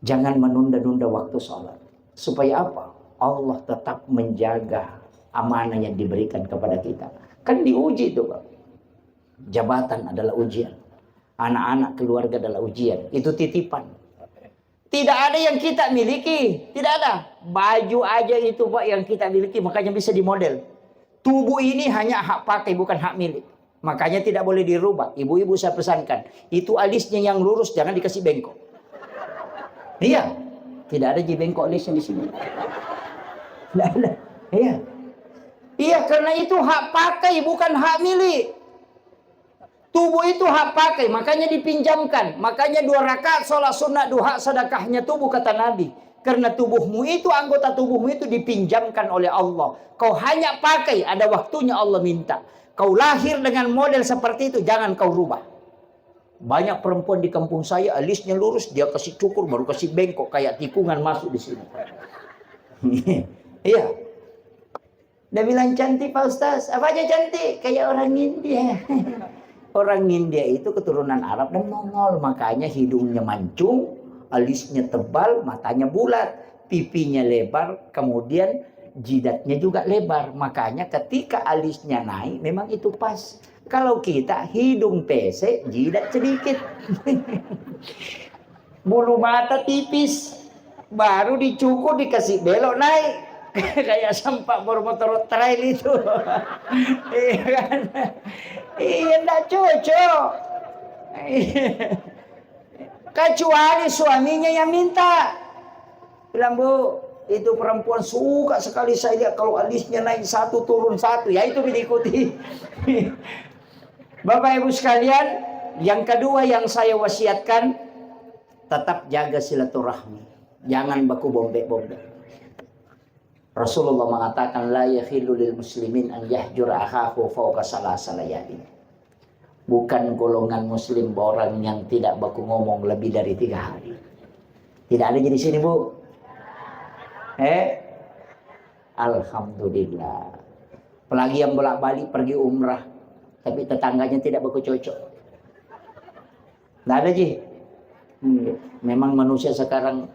Jangan menunda-nunda waktu sholat. Supaya apa? Allah tetap menjaga amanah yang diberikan kepada kita. Kan diuji itu Pak. Jabatan adalah ujian. Anak-anak keluarga adalah ujian. Itu titipan. Tidak ada yang kita miliki. Tidak ada. Baju aja itu Pak yang kita miliki. Makanya bisa dimodel. Tubuh ini hanya hak pakai bukan hak milik. Makanya tidak boleh dirubah. Ibu-ibu saya pesankan. Itu alisnya yang lurus. Jangan dikasih bengkok. Iya. Tidak ada bengkok alisnya di sini. Tidak ada. Iya. Iya karena itu hak pakai bukan hak milik. Tubuh itu hak pakai. Makanya dipinjamkan. Makanya 2 rakaat sholat sunat duha sedekahnya tubuh kata Nabi. Karena tubuhmu itu, anggota tubuhmu itu dipinjamkan oleh Allah. Kau hanya pakai. Ada waktunya Allah minta. Kau lahir dengan model seperti itu, jangan kau rubah. Banyak perempuan di kampung saya, alisnya lurus, dia kasih cukur, baru kasih bengkok, kayak tikungan masuk di sini. Iya. Dia bilang cantik Pak Ustaz, apa aja cantik? Kayak orang India. Orang India itu keturunan Arab dan nongol, makanya hidungnya mancung, alisnya tebal, matanya bulat, pipinya lebar, kemudian jidatnya juga lebar. Makanya ketika alisnya naik, memang itu pas. Kalau kita hidung pesek, jidat sedikit. Bulu mata tipis. Baru dicukur, dikasih belok naik. Kayak sempak bermotor trail itu. Iya kan? Iya, enggak cocok. Kecuali suaminya yang minta. Bilang, Bu, itu perempuan suka sekali saya lihat kalau alisnya naik satu turun satu. Ya itu diikuti. Bapak Ibu sekalian, yang kedua yang saya wasiatkan, tetap jaga silaturahmi. Jangan baku bombek-bombek. Rasulullah mengatakan, la yakhillu lil muslimin an yahjura akhahu fawqa salasa layalin. Bukan golongan muslim orang yang tidak baku ngomong lebih dari 3 hari. Tidak ada di sini, Bu. Alhamdulillah. Apalagi yang bolak-balik pergi umrah, tapi tetangganya tidak baku cocok. Tidak ada, Ji. Memang manusia sekarang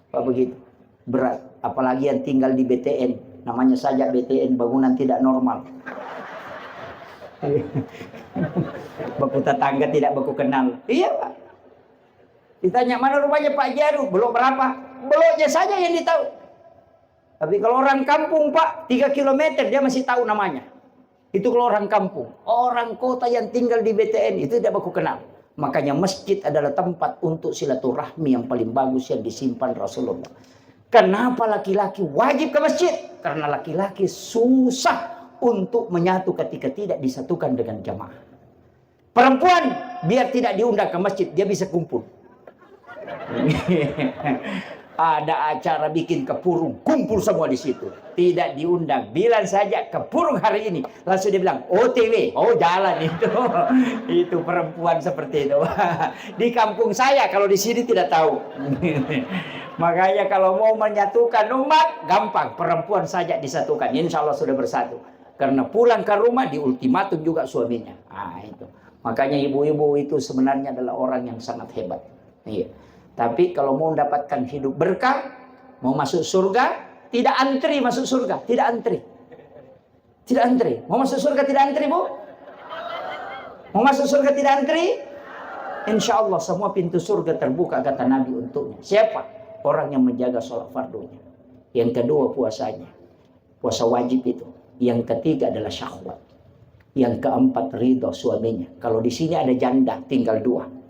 begitu berat. Apalagi yang tinggal di BTN. Namanya saja BTN, bangunan tidak normal. Baku tetangga tidak baku kenal. Iya, Pak. Ditanya, mana rumahnya Pak Jaru? Belum berapa? Beloknya saja yang ditahu. Tapi kalau orang kampung, Pak, 3 kilometer dia masih tahu namanya. Itu kalau orang kampung. Orang kota yang tinggal di BTN itu tidak baku kenal. Makanya masjid adalah tempat untuk silaturahmi yang paling bagus yang disimpan Rasulullah. Kenapa laki-laki wajib ke masjid? Karena laki-laki susah untuk menyatu ketika tidak disatukan dengan jamaah. Perempuan biar tidak diundang ke masjid, dia bisa kumpul. Ada acara bikin kepurung, kumpul semua di situ. Tidak diundang, bilang saja kepurung hari ini, langsung dia bilang OTW, oh jalan itu. Itu perempuan seperti itu. Di kampung saya, kalau di sini tidak tahu. Makanya kalau mau menyatukan umat, gampang, perempuan saja disatukan. Insya Allah sudah bersatu. Karena pulang ke rumah di ultimatum juga suaminya. Itu. Makanya ibu-ibu itu sebenarnya adalah orang yang sangat hebat. Iya. Tapi kalau mau mendapatkan hidup berkah, mau masuk surga, tidak antri masuk surga, tidak antri. Tidak antri. Mau masuk surga tidak antri, Bu? Mau masuk surga tidak antri? Insya Allah semua pintu surga terbuka, kata Nabi untuknya. Siapa? Orang yang menjaga sholat fardunya. Yang kedua puasanya. Puasa wajib itu. Yang ketiga adalah syahwat. Yang keempat ridho suaminya. Kalau di sini ada janda, tinggal 2.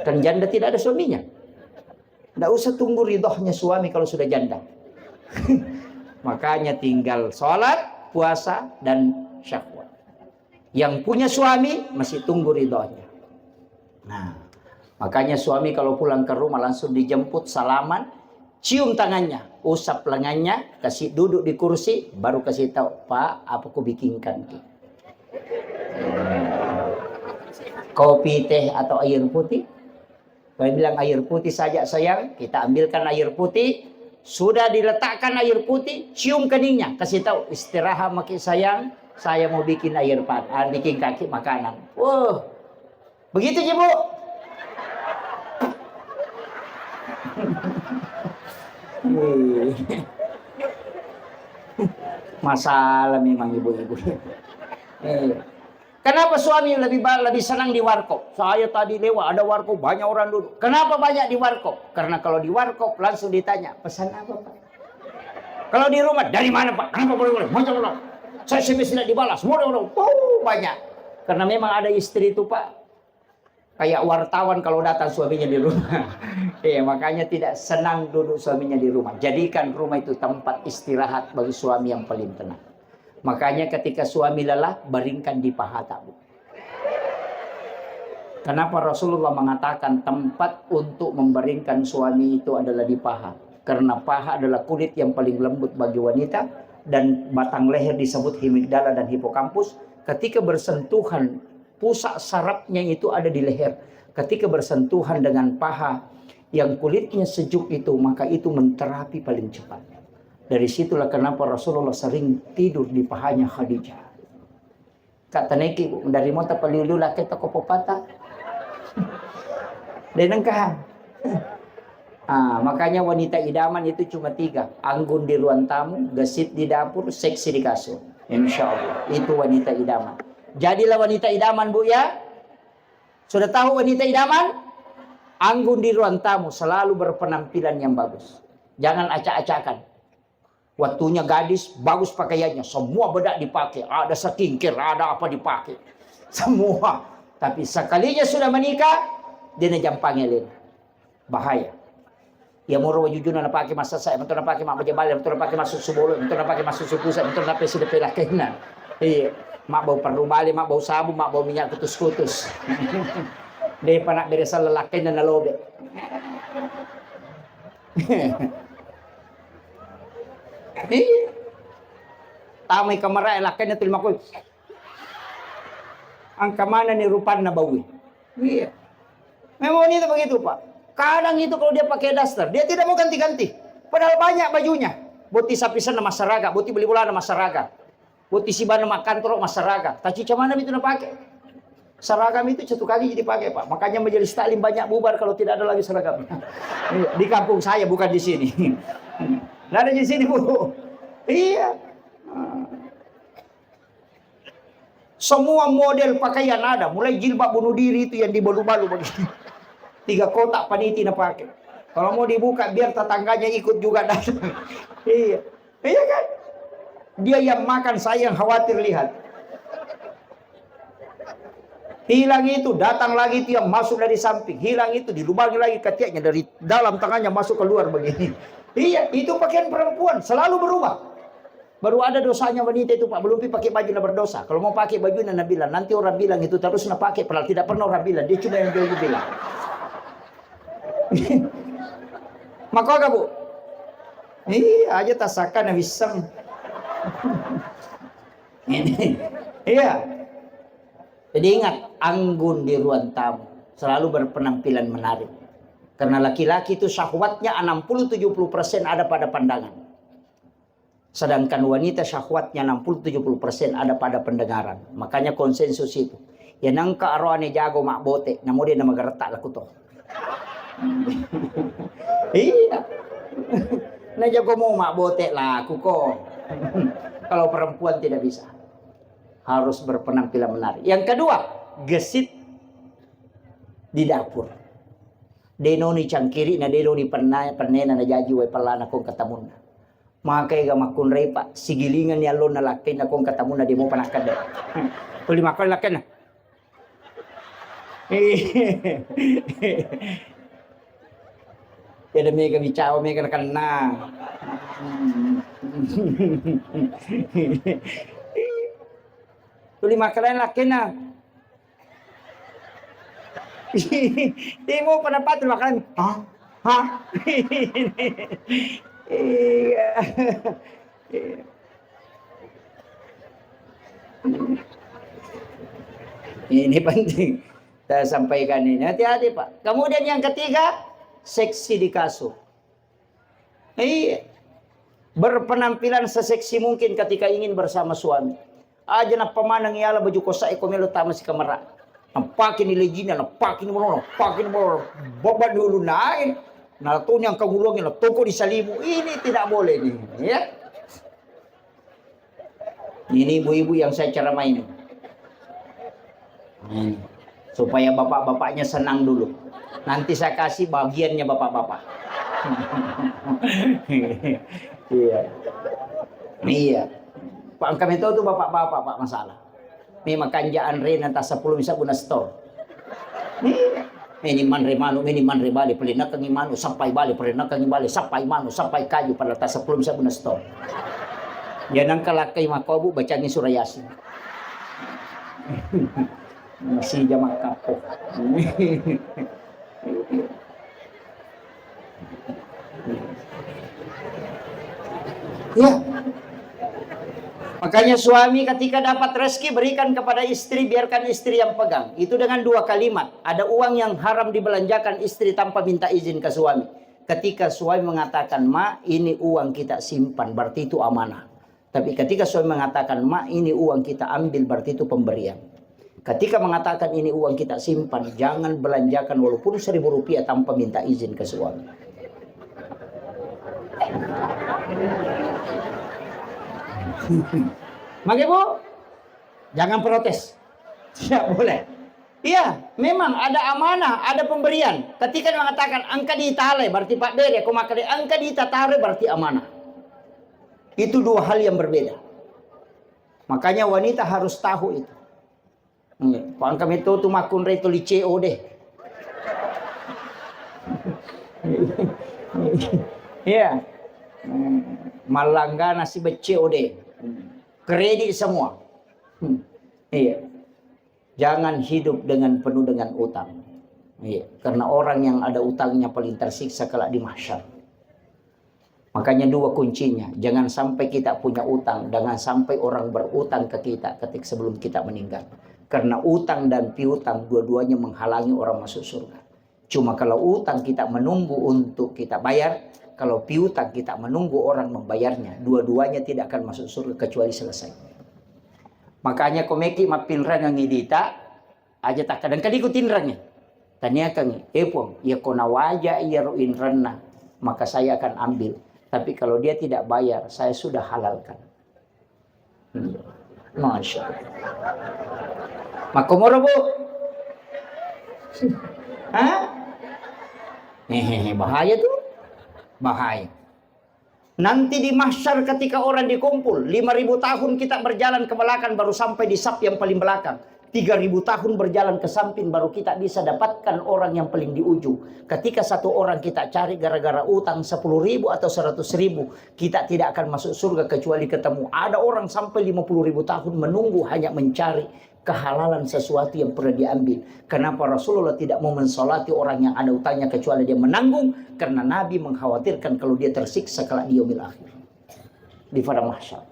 Kan janda tidak ada suaminya. Tidak usah tunggu ridhonya suami kalau sudah janda. Makanya tinggal sholat, puasa, dan syahwat. Yang punya suami masih tunggu ridhonya. Nah, makanya suami kalau pulang ke rumah langsung dijemput, salaman, cium tangannya, usap lengannya, kasih duduk di kursi, baru kasih tahu, Pak, apa ku bikinkan? Kopi, teh, atau air putih? Kalau bilang air putih saja sayang, kita ambilkan air putih, sudah diletakkan air putih, cium keningnya, kasih tahu istirahat makin sayang, saya mau bikin air panas, bikin kaki makanan. Begitu ya, Bu. Masalah memang ibu-ibu. Kenapa suami lebih senang di warkop? Saya tadi lewat ada warkop, banyak orang duduk. Kenapa banyak di warkop? Karena kalau di warkop langsung ditanya, pesan apa, Pak? Kalau di rumah, dari mana, Pak? Kenapa boleh? Banyak orang. Saya SMS tidak dibalas. Banyak. Karena memang ada istri itu, Pak. Kayak wartawan kalau datang suaminya di rumah. Makanya tidak senang duduk suaminya di rumah. Jadikan rumah itu tempat istirahat bagi suami yang paling tenang. Makanya ketika suami lelah, baringkan di paha, Bu. Kenapa Rasulullah mengatakan tempat untuk membaringkan suami itu adalah di paha? Karena paha adalah kulit yang paling lembut bagi wanita, dan batang leher disebut hemigdala dan hipokampus. Ketika bersentuhan, pusat sarafnya itu ada di leher. Ketika bersentuhan dengan paha yang kulitnya sejuk itu, maka itu menterapi paling cepat. Dari situlah kenapa Rasulullah sering tidur di pahanya Khadijah. Kata neki, dari mota palilula kita ko popata. Denangkahan. Makanya wanita idaman itu cuma 3. Anggun di ruang tamu, gesit di dapur, seksi di kasur. Insya Allah. Itu wanita idaman. Jadilah wanita idaman, Bu ya. Sudah tahu wanita idaman? Anggun di ruang tamu, selalu berpenampilan yang bagus. Jangan acak-acakan. Waktunya gadis, bagus pakaiannya. Semua bedak dipakai. Ada skincare, ada apa dipakai. Semua. Tapi sekalinya sudah menikah, dia najam panggilin. Bahaya. Ya moro wajujuna na pakai masa saya, betul na pakai mak bajabal, betul na pakai masuk subolo, betul na pakai masuk supusa, betul na pakai sudah pelakena. Iya. Mak bau perlu balik, mak bau sabun, mak bau minyak kutus-kutus. Dia panak berasa lelaki dan nalobe. Tamay kamara laki na tulma ko. Ang kamana ni rupan na bawi. Iya. Memang itu begitu, Pak. Kadang itu kalau dia pakai daster, dia tidak mau ganti-ganti. Padahal banyak bajunya. Boti sapisan na masaraga, boti beli bola na masaraga. Boti siban na makantor masaraga. Taci camana itu na pakai. Seragam itu 1 kali jadi pakai, Pak. Makanya majelis taklim banyak bubar kalau tidak ada lagi seragam. Di kampung saya, bukan di sini. Nggak ada di sini, Bu. Iya. Semua model pakaian ada. Mulai jilbab bunuh diri itu yang dibalu-balu begini. 3 kotak paniti na pakai. Kalau mau dibuka biar tetangganya ikut juga datang. Iya. Iya kan? Dia yang makan, saya yang khawatir lihat. Hilang itu, datang lagi itu yang masuk dari samping. Hilang itu, dilubangi lagi ketiaknya dari dalam tangannya masuk keluar begini. Iya, itu pakaian perempuan selalu berubah. Baru ada dosanya wanita itu, Pak. Belum pakai baju na berdosa. Kalau mau pakai baju na bilang, nanti orang bilang itu terus na pakai. Padahal tidak pernah orang bilang, dia cuma yang dia bilang. Maka enggak, Bu? Iya, aja tasakan na wisang. Ini. Iya. Jadi ingat, anggun di ruang tamu. Selalu berpenampilan menarik. Karena laki-laki itu syahwatnya 60-70% ada pada pandangan. Sedangkan wanita syahwatnya 60-70% ada pada pendengaran. Makanya konsensus itu. Ya nangka arwane jago mak bote. Namo dia nama gertak laku toh. Iya. Nah jago mau mak bote laku kok. Kalau perempuan tidak bisa. Harus berpenampilan menarik. Yang kedua, gesit di dapur. Denoni cangkiri na denoni pernena na jaji way palana kong katamuna. Makay gamakun ray pa sigilingan ni alon na laki na kong katamuna di mo panakad. Uli makon laki na. Kaya mega bicaw mega na. Tuli makalan laki na. Di mo pa napat makalan. Ha? Ha? Ini penting. Saya sampaikan ini. Hati-hati, Pak. Kemudian yang ketiga, seksi di kasur. Berpenampilan seseksi mungkin ketika ingin bersama suami. Aja na pamanang iala baju kosa ekomelo tama si kamera. Nampakin nila gina, nampakin mo, boba dulu nain. Nalatunya ang kagulongin, natuko di salimu. Ini tidak boleh nih, ya. Ini ibu-ibu yang saya ceramain. Supaya bapak-bapaknya senang dulu. Nanti saya kasih bagiannya bapak-bapak. Iya. Iya. Pak kami tahu tuh bapak-bapak Pak masalah. May makanjaan rin ang tasa 10 bisa guna store. Ini man remano, ini man rebali, pelina kang imano, sampai bali, pelina kang ibali, sampai mano, sampai kayu pada tasa 10 bisa guna store. Yan ang kalakay makobu bacangin surayasin. Masih jamak kapok. Ya. Makanya suami ketika dapat rezeki berikan kepada istri, biarkan istri yang pegang. Itu dengan 2 kalimat. Ada uang yang haram dibelanjakan istri tanpa minta izin ke suami. Ketika suami mengatakan, "Ma, ini uang kita simpan," berarti itu amanah. Tapi ketika suami mengatakan, "Ma, ini uang kita ambil," berarti itu pemberian. Ketika mengatakan ini uang kita simpan, jangan belanjakan walaupun 1.000 rupiah tanpa minta izin ke suami. Maka Bu, jangan protes. Tidak boleh. Iya, memang ada amanah, ada pemberian. Ketika dia mengatakan angka ditale berarti Pak Beri, aku makan angka ditatare berarti amanah. Itu dua hal yang berbeda. Makanya wanita harus tahu itu. Pak kami itu tu makun itu liceo deh. Iya. Malangga nasi beceo deh. Kredit semua. Iya. Jangan hidup dengan penuh dengan utang. Iya, karena orang yang ada utangnya paling tersiksa kelak di mahsyar. Makanya dua kuncinya, jangan sampai kita punya utang, jangan sampai orang berutang ke kita ketika sebelum kita meninggal. Karena utang dan piutang dua-duanya menghalangi orang masuk surga. Cuma kalau utang kita menunggu untuk kita bayar, kalau piutang kita menunggu orang membayarnya, dua-duanya tidak akan masuk surga kecuali selesai. Makanya komeki mapinran yang ngidita aja tak kadang kadang ikutin rannya. Tanya kang, pong, ya kona wajah ya ruin ranna, maka saya akan ambil. Tapi kalau dia tidak bayar, saya sudah halalkan. Masya Allah. Maka moro Bu. Hah? Bahaya tuh. Bahaya. Nanti di mahsyar ketika orang dikumpul, 5.000 tahun kita berjalan ke belakang baru sampai di saf yang paling belakang. 3.000 tahun berjalan ke samping baru kita bisa dapatkan orang yang paling di ujung. Ketika satu orang kita cari gara-gara utang 10.000 atau 100.000, kita tidak akan masuk surga kecuali ketemu. Ada orang sampai 50.000 tahun menunggu hanya mencari kehalalan sesuatu yang pernah diambil. Kenapa Rasulullah tidak mau mensolati orang yang ada utangnya kecuali dia menanggung? Karena Nabi mengkhawatirkan kalau dia tersiksa kelak di yaumil akhir, di padang mahsyar.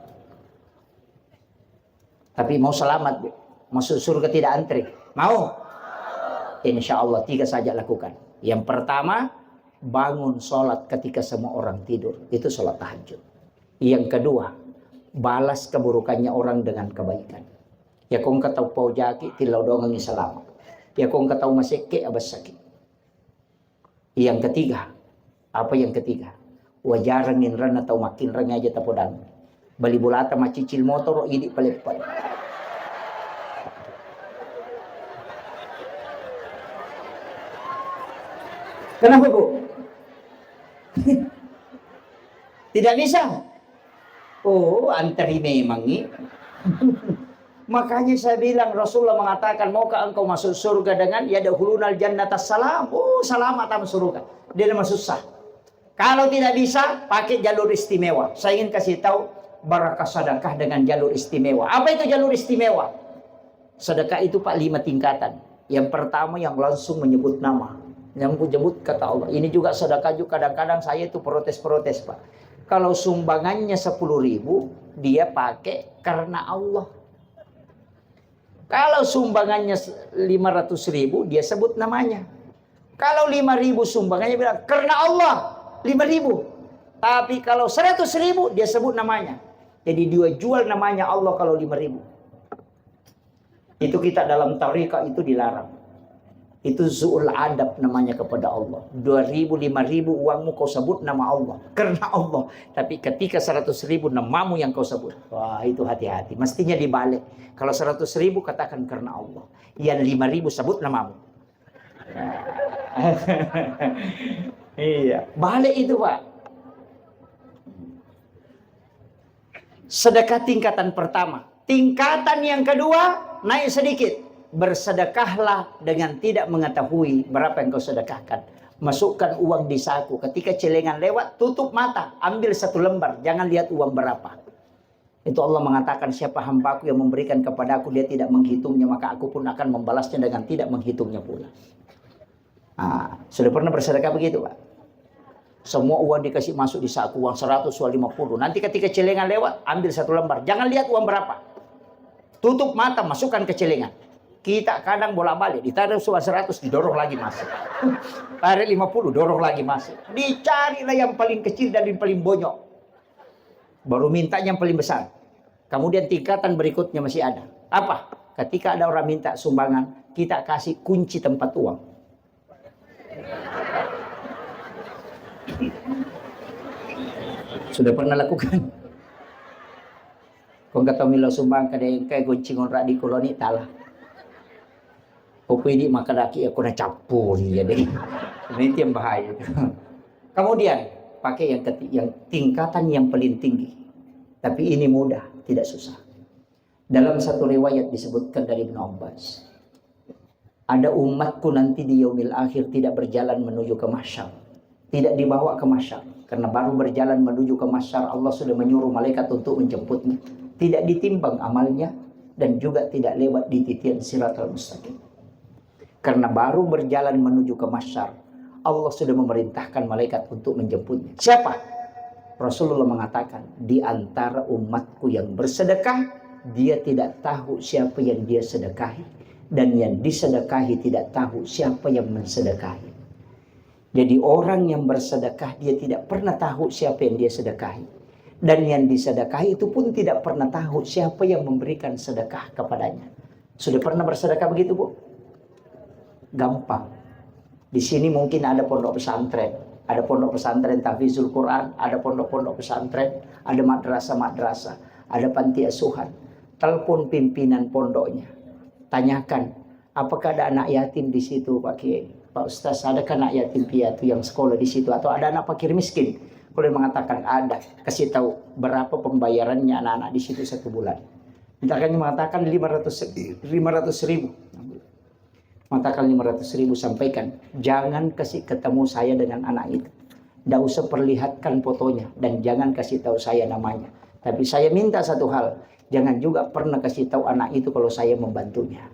Tapi mau selamat, masuk surga tidak antri. Mau? Insya Allah 3 saja lakukan. Yang pertama, bangun sholat ketika semua orang tidur. Itu sholat tahajud. Yang kedua, balas keburukannya orang dengan kebaikan. Ya kung kataw pau jaki tilaw doang ang salamat. Ya kung kataw masike abas sakit. Yang ketiga, apa yang ketiga? Wajarang inran atau makin rang aja tapodang. Bali bulata macicil motor idi palepal. Kenapa Bu? Tidak bisa. Oh, antari memang ini. Makanya saya bilang Rasulullah mengatakan, maukah engkau masuk surga dengan yadkhulunal jannata salam? Oh, selamat am surga. Dia masuk sah. Kalau tidak bisa, pakai jalur istimewa. Saya ingin kasih tahu barakah sedekah dengan jalur istimewa. Apa itu jalur istimewa? Sedekah itu Pak 5 tingkatan. Yang pertama yang langsung menyebut nama. Yang menyebut kata Allah. Ini juga sedekah juga kadang-kadang saya itu protes-protes Pak. Kalau sumbangannya 10.000, dia pakai karena Allah. Kalau sumbangannya 500.000, dia sebut namanya. Kalau 5.000 sumbangannya bilang karena Allah 5.000. Tapi kalau 100.000 dia sebut namanya. Jadi dia jual namanya Allah kalau 5.000. Itu kita dalam tariqah itu dilarang. Itu zu'ul adab namanya kepada Allah. 2.000, 5.000 uangmu kau sebut nama Allah. Karena Allah. Tapi ketika 100.000 namamu yang kau sebut. Wah itu hati-hati. Mestinya dibalik. Kalau 100.000 katakan karena Allah. Yang 5.000 sebut namamu. Iya. Balik itu Pak. Sedekah tingkatan pertama. Tingkatan yang kedua naik sedikit. Bersedekahlah dengan tidak mengetahui berapa yang kau sedekahkan. Masukkan uang di saku. Ketika celengan lewat, tutup mata. Ambil 1 lembar. Jangan lihat uang berapa. Itu Allah mengatakan, siapa hambaku yang memberikan kepadaku, dia tidak menghitungnya. Maka aku pun akan membalasnya dengan tidak menghitungnya pula. Sudah pernah bersedekah begitu Pak? Semua uang dikasih masuk di saku. Uang 100, uang 50. Nanti ketika celengan lewat, ambil 1 lembar. Jangan lihat uang berapa. Tutup mata, masukkan ke celengan. Kita kadang bolak-balik, ditaruh 100, didorong lagi masuk. Tarik 50, dorong lagi masuk. Dicarilah yang paling kecil dan yang paling bonyok. Baru minta yang paling besar. Kemudian tingkatan berikutnya masih ada. Apa? Ketika ada orang minta sumbangan, kita kasih kunci tempat uang. Sudah pernah lakukan? Kung kata milo sumbang kada yang kay guncingon ra di koloni tala. O pwede makadaki ako na capur ya deh. Ini yang bahaya. Kemudian pakai yang tingkatan yang paling tinggi. Tapi ini mudah, tidak susah. Dalam satu riwayat disebutkan dari Ibnu Abbas, ada umatku nanti di yaumil akhir tidak berjalan menuju ke mahsyar, tidak dibawa ke mahsyar, karena baru berjalan menuju ke mahsyar Allah sudah menyuruh malaikat untuk menjemputnya, tidak ditimbang amalnya dan juga tidak lewat di titian siratal mustaqim. Karena baru berjalan menuju ke mahsyar, Allah sudah memerintahkan malaikat untuk menjemputnya. Siapa? Rasulullah mengatakan, di antara umatku yang bersedekah, dia tidak tahu siapa yang dia sedekahi, dan yang disedekahi tidak tahu siapa yang mensedekahi. Jadi orang yang bersedekah dia tidak pernah tahu siapa yang dia sedekahi, dan yang disedekahi itu pun tidak pernah tahu siapa yang memberikan sedekah kepadanya. Sudah pernah bersedekah begitu, Bu? Gampang. Di sini mungkin ada pondok pesantren, ada pondok pesantren tahfizul Quran, ada pondok-pondok pesantren, ada madrasah-madrasah, ada panti asuhan. Telepon pimpinan pondoknya, tanyakan, apakah ada anak yatim di situ, Pak Kiai? Pak Ustaz, adakah anak yatim piatu yang sekolah di situ, atau ada anak fakir miskin? Kalau mengatakan ada, kasih tahu berapa pembayarannya anak-anak di situ satu bulan. Misalkan mengatakan 500 ribu. Mengatakan 500 ribu, sampaikan, jangan kasih ketemu saya dengan anak itu. Tidak usah perlihatkan fotonya dan jangan kasih tahu saya namanya. Tapi saya minta satu hal, jangan juga pernah kasih tahu anak itu kalau saya membantunya.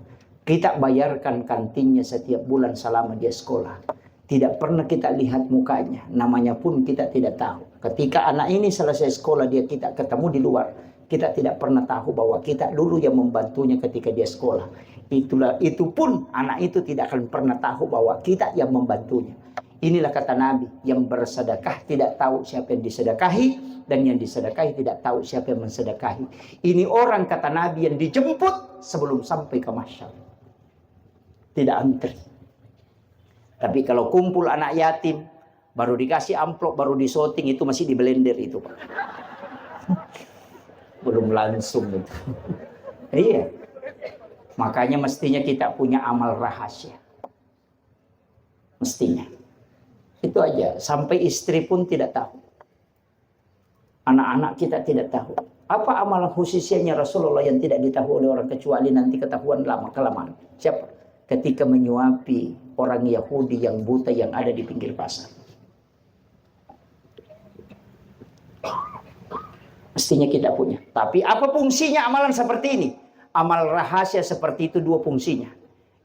Kita bayarkan kantinnya setiap bulan selama dia sekolah. Tidak pernah kita lihat mukanya, namanya pun kita tidak tahu. Ketika anak ini selesai sekolah, kita ketemu di luar. Kita tidak pernah tahu bahwa kita dulu yang membantunya ketika dia sekolah. Itu pun anak itu tidak akan pernah tahu bahwa kita yang membantunya. Inilah kata Nabi, yang bersedekah tidak tahu siapa yang disedekahi, dan yang disedekahi tidak tahu siapa yang mensedekahi. Ini orang, kata Nabi, yang dijemput sebelum sampai ke mahsyar. Tidak antri. Tapi kalau kumpul anak yatim, baru dikasih amplop, baru disorting, itu masih di blender itu, Pak. Belum langsung itu. Iya. Makanya mestinya kita punya amal rahasia. Mestinya. Itu aja. Sampai istri pun tidak tahu. Anak-anak kita tidak tahu. Apa amal khususnya Rasulullah yang tidak ditahu oleh orang kecuali nanti ketahuan lama-kelamaan? Siapa? Ketika menyuapi orang Yahudi yang buta yang ada di pinggir pasar. Mestinya kita punya. Tapi apa fungsinya amalan seperti ini? Amal rahasia seperti itu dua fungsinya.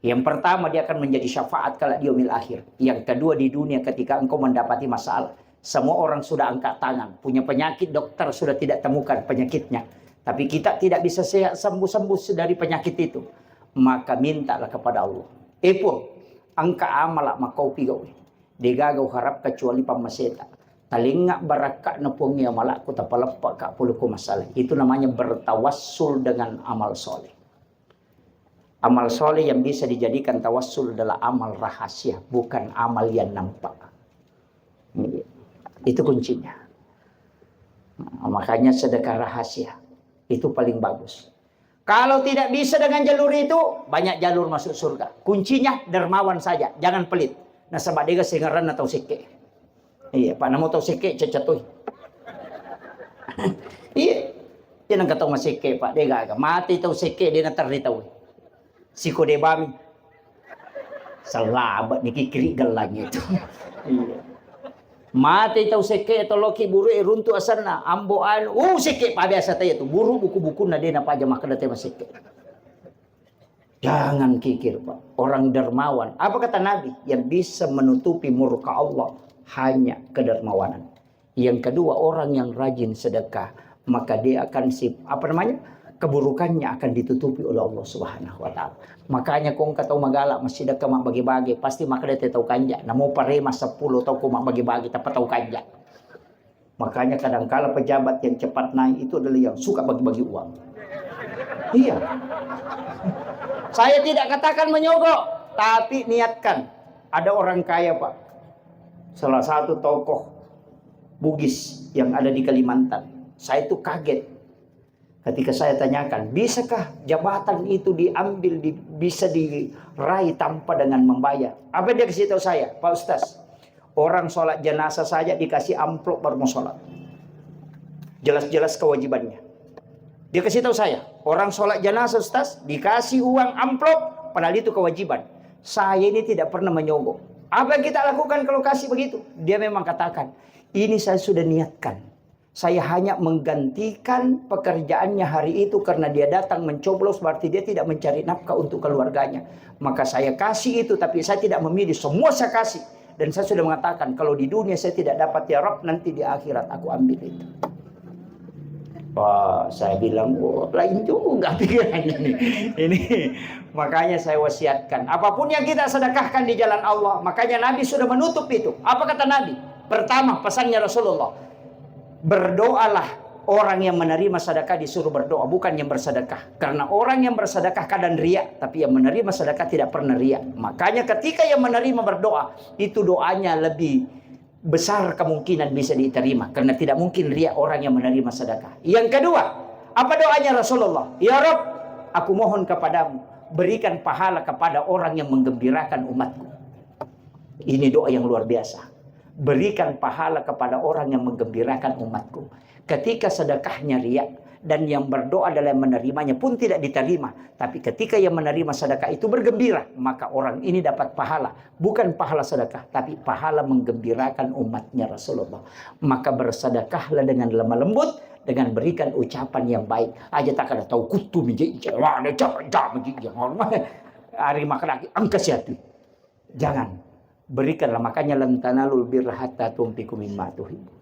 Yang pertama, dia akan menjadi syafaat kala di yaumil akhir. Yang kedua, di dunia ketika engkau mendapati masalah. Semua orang sudah angkat tangan. Punya penyakit, dokter sudah tidak temukan penyakitnya. Tapi kita tidak bisa sembuh-sembuh dari penyakit itu. Maka mintalah kepada Allah. Epun, angka amalak makau pigaw. Digagaw harap kecuali pamaseta. Talingak barakak na pungya malak ko tapalapak ka puluh ko masalah. Itu namanya bertawassul dengan amal soleh. Amal soleh yang bisa dijadikan tawassul adalah amal rahasia, bukan amal yang nampak. Itu kuncinya. Nah, makanya sedekah rahasia itu paling bagus. Kalau tidak bisa dengan jalur itu, banyak jalur masuk surga. Kuncinya dermawan saja, jangan pelit. Nah, sabak dega singaran atau sike. Iya, Pak namo tau sike cecatoy. Iya. Yan ang katong masike, Pak dega mati tau sike di nataritaw. Siko de bami. Salabat ni kikiri galang itu. Iya. Mati tau sike ito loki buru runtu asan na amboan. Sike pa biasa tayo to. Buru buku-buku na din na pajamah kada tayo masike. Jangan kikir, Pak. Orang dermawan. Apa kata Nabi? Yang bisa menutupi murka Allah hanya kedermawanan. Yang kedua, orang yang rajin sedekah, maka dia akan keburukannya akan ditutupi oleh Allah Subhanahu wa taala. Makanya kung kataw magala masidekah mak bagi-bagi, pasti maka dia tahu kanja. Namo parema 10 tahu ko mak bagi-bagi tapi tahu kanja. Makanya kadangkala pejabat yang cepat naik itu adalah yang suka bagi-bagi uang. Iya. Saya tidak katakan menyogok, tapi niatkan. Ada orang kaya, Pak. Salah satu tokoh Bugis yang ada di Kalimantan. Saya itu kaget ketika saya tanyakan, bisakah jabatan itu diambil, bisa diraih tanpa dengan membayar? Apa dia kasih tahu saya? Pak Ustaz, orang sholat jenazah saja dikasih amplop baru mau sholat. Jelas-jelas kewajibannya. Dia kasih tahu saya, orang sholat jenazah Ustaz dikasih uang amplop, padahal itu kewajiban. Saya ini tidak pernah menyogok. Apa yang kita lakukan kalau kasih begitu? Dia memang katakan, ini saya sudah niatkan. Saya hanya menggantikan pekerjaannya hari itu karena dia datang mencoblos, berarti dia tidak mencari nafkah untuk keluarganya. Maka saya kasih itu, tapi saya tidak memilih, semua saya kasih. Dan saya sudah mengatakan, kalau di dunia saya tidak dapat ya Rabb, nanti di akhirat aku ambil itu. Wah, saya bilang, oh, lain juga pikirannya nih. Ini makanya saya wasiatkan, apapun yang kita sedekahkan di jalan Allah, makanya Nabi sudah menutup itu. Apa kata Nabi? Pertama, pesannya Rasulullah, berdoalah. Orang yang menerima sedekah disuruh berdoa, bukan yang bersedekah. Karena orang yang bersedekah kadang riak, tapi yang menerima sedekah tidak pernah riak. Makanya ketika yang menerima berdoa, itu doanya lebih besar kemungkinan bisa diterima. Karena tidak mungkin riak orang yang menerima sedekah. Yang kedua, apa doanya Rasulullah? Ya Rabb, aku mohon kepadamu, berikan pahala kepada orang yang menggembirakan umatku. Ini doa yang luar biasa. Berikan pahala kepada orang yang menggembirakan umatku. Ketika sedekahnya riak dan yang berdoa adalah yang menerimanya pun tidak diterima, tapi ketika yang menerima sedekah itu bergembira, maka orang ini dapat pahala, bukan pahala sedekah, tapi pahala menggembirakan umatnya Rasulullah. Maka bersedekahlah dengan lemah lembut, dengan berikan ucapan yang baik. Aja tak ada tahu kutu menjadi ada jangan hari makan lagi angka siatu. Jangan. Berikanlah, makanya lantanalul birra hatta tunfiqu mimma tuhibbu.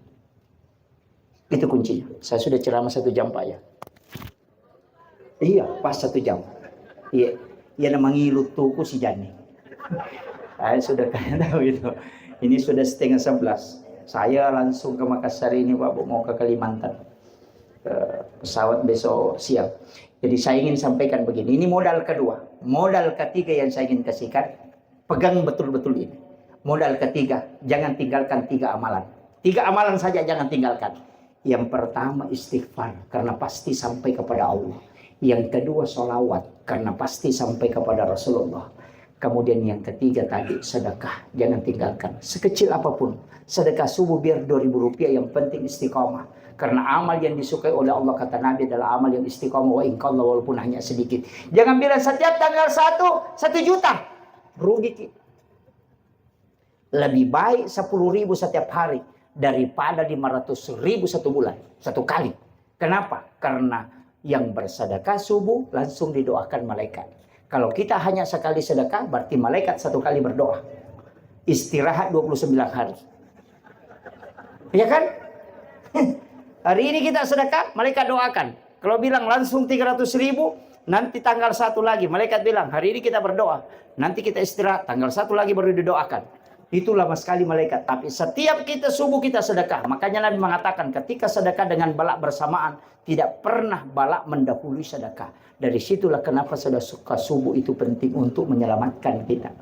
Itu kuncinya. Saya sudah ceramah 1 jam Pak ya. Iya, pas 1 jam. Iya, ya nama ngilut tuku si Jani. Saya sudah tahu itu. Ini sudah 10:30. Saya langsung ke Makassar ini Pak, mau ke Kalimantan. Pesawat besok siang. Jadi saya ingin sampaikan begini. Ini modal kedua. Modal ketiga yang saya ingin kasihkan, pegang betul-betul ini. Modal ketiga, jangan tinggalkan 3 amalan. 3 amalan saja jangan tinggalkan. Yang pertama istighfar, karena pasti sampai kepada Allah. Yang kedua sholawat, karena pasti sampai kepada Rasulullah. Kemudian yang ketiga tadi sedekah, jangan tinggalkan. Sekecil apapun, sedekah subuh biar 2.000 rupiah, yang penting istiqomah. Karena amal yang disukai oleh Allah, kata Nabi, adalah amal yang istiqomah. Wa inqallah, walaupun hanya sedikit. Jangan bilang setiap tanggal 1 juta. Rugi kita. Lebih baik 10.000 setiap hari daripada 500.000 satu bulan, satu kali. Kenapa? Karena yang bersedekah subuh langsung didoakan malaikat. Kalau kita hanya sekali sedekah, berarti malaikat 1 kali berdoa. Istirahat 29 hari. Ya kan? Hari ini kita sedekah, malaikat doakan. Kalau bilang langsung 300.000, nanti tanggal 1 lagi, malaikat bilang, hari ini kita berdoa. Nanti kita istirahat, tanggal 1 lagi baru didoakan. Itu lama sekali malaikat. Tapi setiap kita subuh kita sedekah. Makanya Nabi mengatakan ketika sedekah dengan balak bersamaan, tidak pernah balak mendahului sedekah. Dari situlah kenapa sedekah subuh itu penting untuk menyelamatkan kita.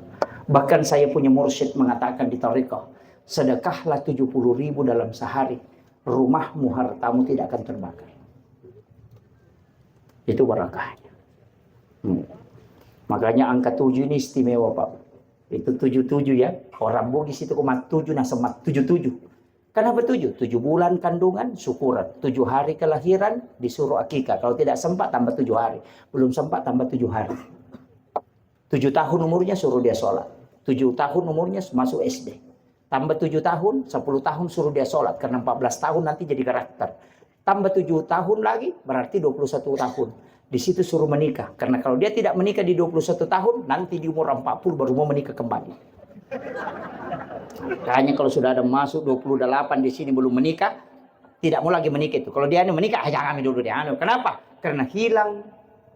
Bahkan saya punya mursyid mengatakan di tariqah, sedekahlah 70.000 dalam sehari. Rumahmu, hartamu tidak akan terbakar. Itu barakahnya. Makanya angka 7 ini istimewa Pak. Itu 77 ya. Orang Bugis itu 7 nah semat 77. Kenapa 7? 7 bulan kandungan syukuran. 7 hari kelahiran disuruh akikah. Kalau tidak sempat tambah 7 hari. Belum sempat tambah 7 hari. 7 tahun umurnya suruh dia sholat. 7 tahun umurnya masuk SD. Tambah 7 tahun, 10 tahun suruh dia sholat. Karena 14 tahun nanti jadi karakter. Tambah 7 tahun lagi berarti 21 tahun. Di situ suruh menikah. Karena kalau dia tidak menikah di 21 tahun, nanti di umur 40 baru mau menikah kembali. Makanya kalau sudah ada masuk 28 di sini belum menikah, tidak mau lagi menikah itu. Kalau dia menikah, jangan ambil dulu dia. Kenapa? Karena hilang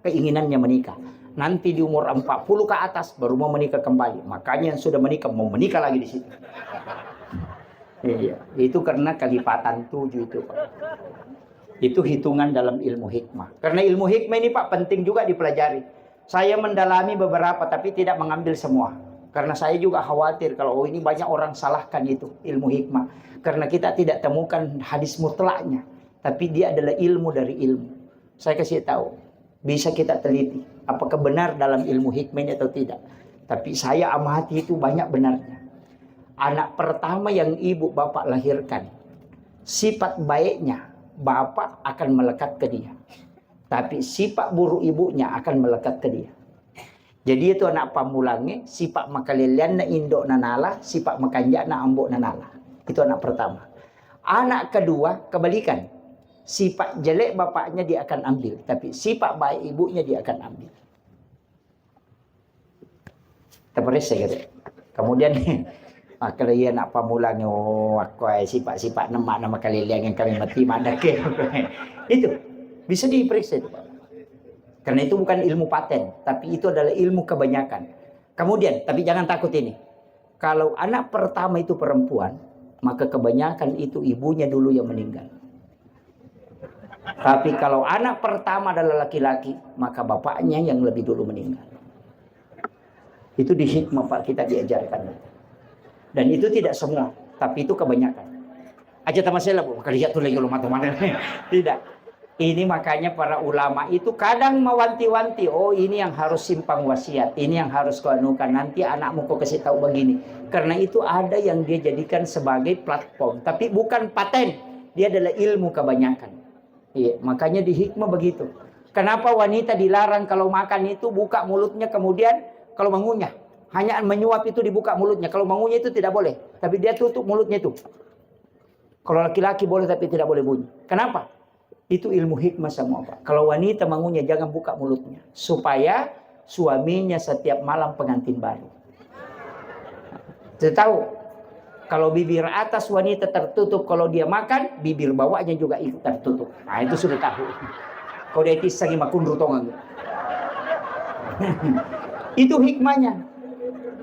keinginannya menikah. Nanti di umur 40 ke atas baru mau menikah kembali. Makanya yang sudah menikah mau menikah lagi di situ. Iya, itu karena kelipatan 7 itu, Pak. Itu hitungan dalam ilmu hikmah. Karena ilmu hikmah ini Pak penting juga dipelajari. Saya mendalami beberapa tapi tidak mengambil semua. Karena saya juga khawatir kalau ini banyak orang salahkan itu ilmu hikmah. Karena kita tidak temukan hadis mutlaknya. Tapi dia adalah ilmu dari ilmu. Saya kasih tahu. Bisa kita teliti. Apakah benar dalam ilmu hikmahnya atau tidak. Tapi saya amati itu banyak benarnya. Anak pertama yang ibu bapak lahirkan. Sifat baiknya bapak akan melekat ke dia. Tapi sifat buruk ibunya akan melekat ke dia. Jadi itu anak pamulange, sifat makalilian na indok na nala, sifat makanjak na ambok na nala. Itu anak pertama. Anak kedua kebalikan. Sifat jelek bapaknya dia akan ambil, tapi sifat baik ibunya dia akan ambil. Terperes saya kata. Kemudian kalau ia nak pamulange, oh aku sifat-sifat nama kalilian yang kami mati mana ke. Itu bisa diperiksa itu, Pak. Karena itu bukan ilmu paten, tapi itu adalah ilmu kebanyakan. Kemudian, tapi jangan takut ini. Kalau anak pertama itu perempuan, maka kebanyakan itu ibunya dulu yang meninggal. Tapi kalau anak pertama adalah laki-laki, maka bapaknya yang lebih dulu meninggal. Itu di hikmah Pak kita diajarkan. Dan itu tidak semua, tapi itu kebanyakan. Aja tamasela Bu, maka lihat tuh lagi mana. Tidak. Ini makanya para ulama itu kadang mewanti-wanti, oh ini yang harus simpang wasiat, ini yang harus kau anukan, nanti anakmu kau kasih tahu begini. Karena itu ada yang dia jadikan sebagai platform, tapi bukan paten, dia adalah ilmu kebanyakan. Iya, makanya di hikmah begitu. Kenapa wanita dilarang kalau makan itu buka mulutnya kemudian kalau mengunyah, hanya menyuap itu dibuka mulutnya, kalau mengunyah itu tidak boleh, tapi dia tutup mulutnya itu. Kalau laki-laki boleh tapi tidak boleh bunyi. Kenapa? Itu ilmu hikmah semua Pak. Kalau wanita mengunyah jangan buka mulutnya. Supaya suaminya setiap malam pengantin baru. Saya tahu. Kalau bibir atas wanita tertutup. Kalau dia makan. Bibir bawahnya juga ikut tertutup. Nah itu sudah tahu. Kalau dia kisah makundru tongang. Itu hikmahnya.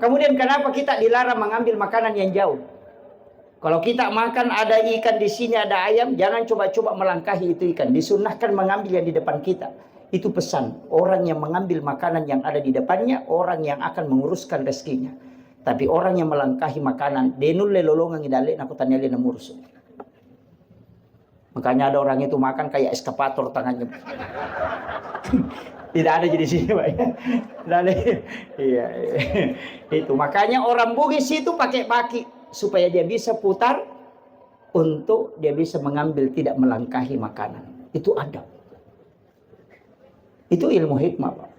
Kemudian kenapa kita dilarang mengambil makanan yang jauh? Kalau kita makan ada ikan di sini, ada ayam, jangan coba-coba melangkahi itu ikan. Disunnahkan mengambil yang di depan kita. Itu pesan. Orang yang mengambil makanan yang ada di depannya, orang yang akan menguruskan rezekinya. Tapi orang yang melangkahi makanan, denul lelolongan idale nakutannya le namurus. Makanya ada orang itu makan kayak eskapator tangannya. Tidak ada jadi sini Pak. Iya. Itu makanya orang Bugis itu pakai baki. Supaya dia bisa putar untuk dia bisa mengambil tidak melangkahi makanan. Itu adab. Itu ilmu hikmah Pak.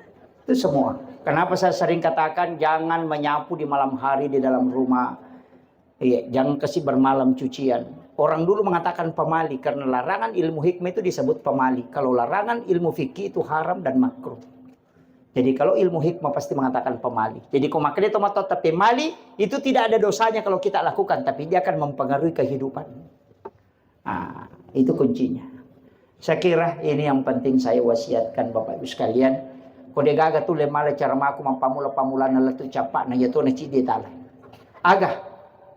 Itu semua. Kenapa saya sering katakan jangan menyapu di malam hari di dalam rumah. Iya, jangan kasih bermalam cucian. Orang dulu mengatakan pemali karena larangan ilmu hikmah itu disebut pemali. Kalau larangan ilmu fikih itu haram dan makruh. Jadi kalau ilmu hikmah pasti mengatakan pemali. Jadi kalau makanya tomato tapi pemali itu tidak ada dosanya kalau kita lakukan. Tapi dia akan mempengaruhi kehidupan. Nah, itu kuncinya. Saya kira ini yang penting saya wasiatkan Bapak Ibu sekalian. Kode gaga tu lemala cara maku mampamula-pamula na letu capak na yato na cidi tala. Agah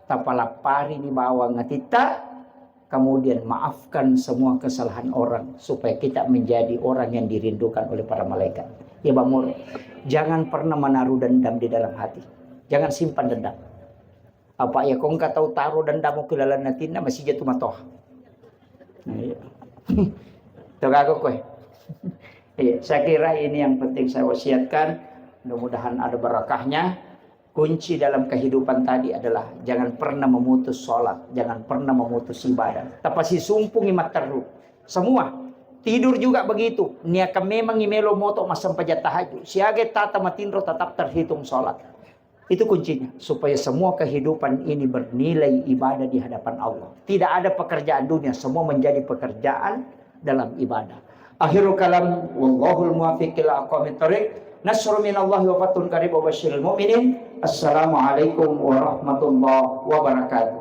tapalapari ni bawang ngatita. Kemudian maafkan semua kesalahan orang supaya kita menjadi orang yang dirindukan oleh para malaikat. Ya Bang, jangan pernah menaruh dendam di dalam hati. Jangan simpan dendam. Apa ya kau nggak tahu taruh dendam ke dalam hati masih jatuh matoh. Tengah kowe. Saya kira ini yang penting saya wasiatkan. Mudah-mudahan ada barakahnya. Kunci dalam kehidupan tadi adalah jangan pernah memutus sholat, jangan pernah memutus ibadah. Tapasi sumpung imat terus. Semua tidur juga begitu. Niaka memang imelo moto masam pajat tahajud. Siage tata matindro tetap terhitung sholat. Itu kuncinya supaya semua kehidupan ini bernilai ibadah di hadapan Allah. Tidak ada pekerjaan dunia, semua menjadi pekerjaan dalam ibadah. Akhirul kalam wallahul muwaffiq ila aqwamit thoriq. Nasrul minallahi wa fathun qarib wa basyiril mu'minin. Assalamualaikum warahmatullahi wabarakatuh.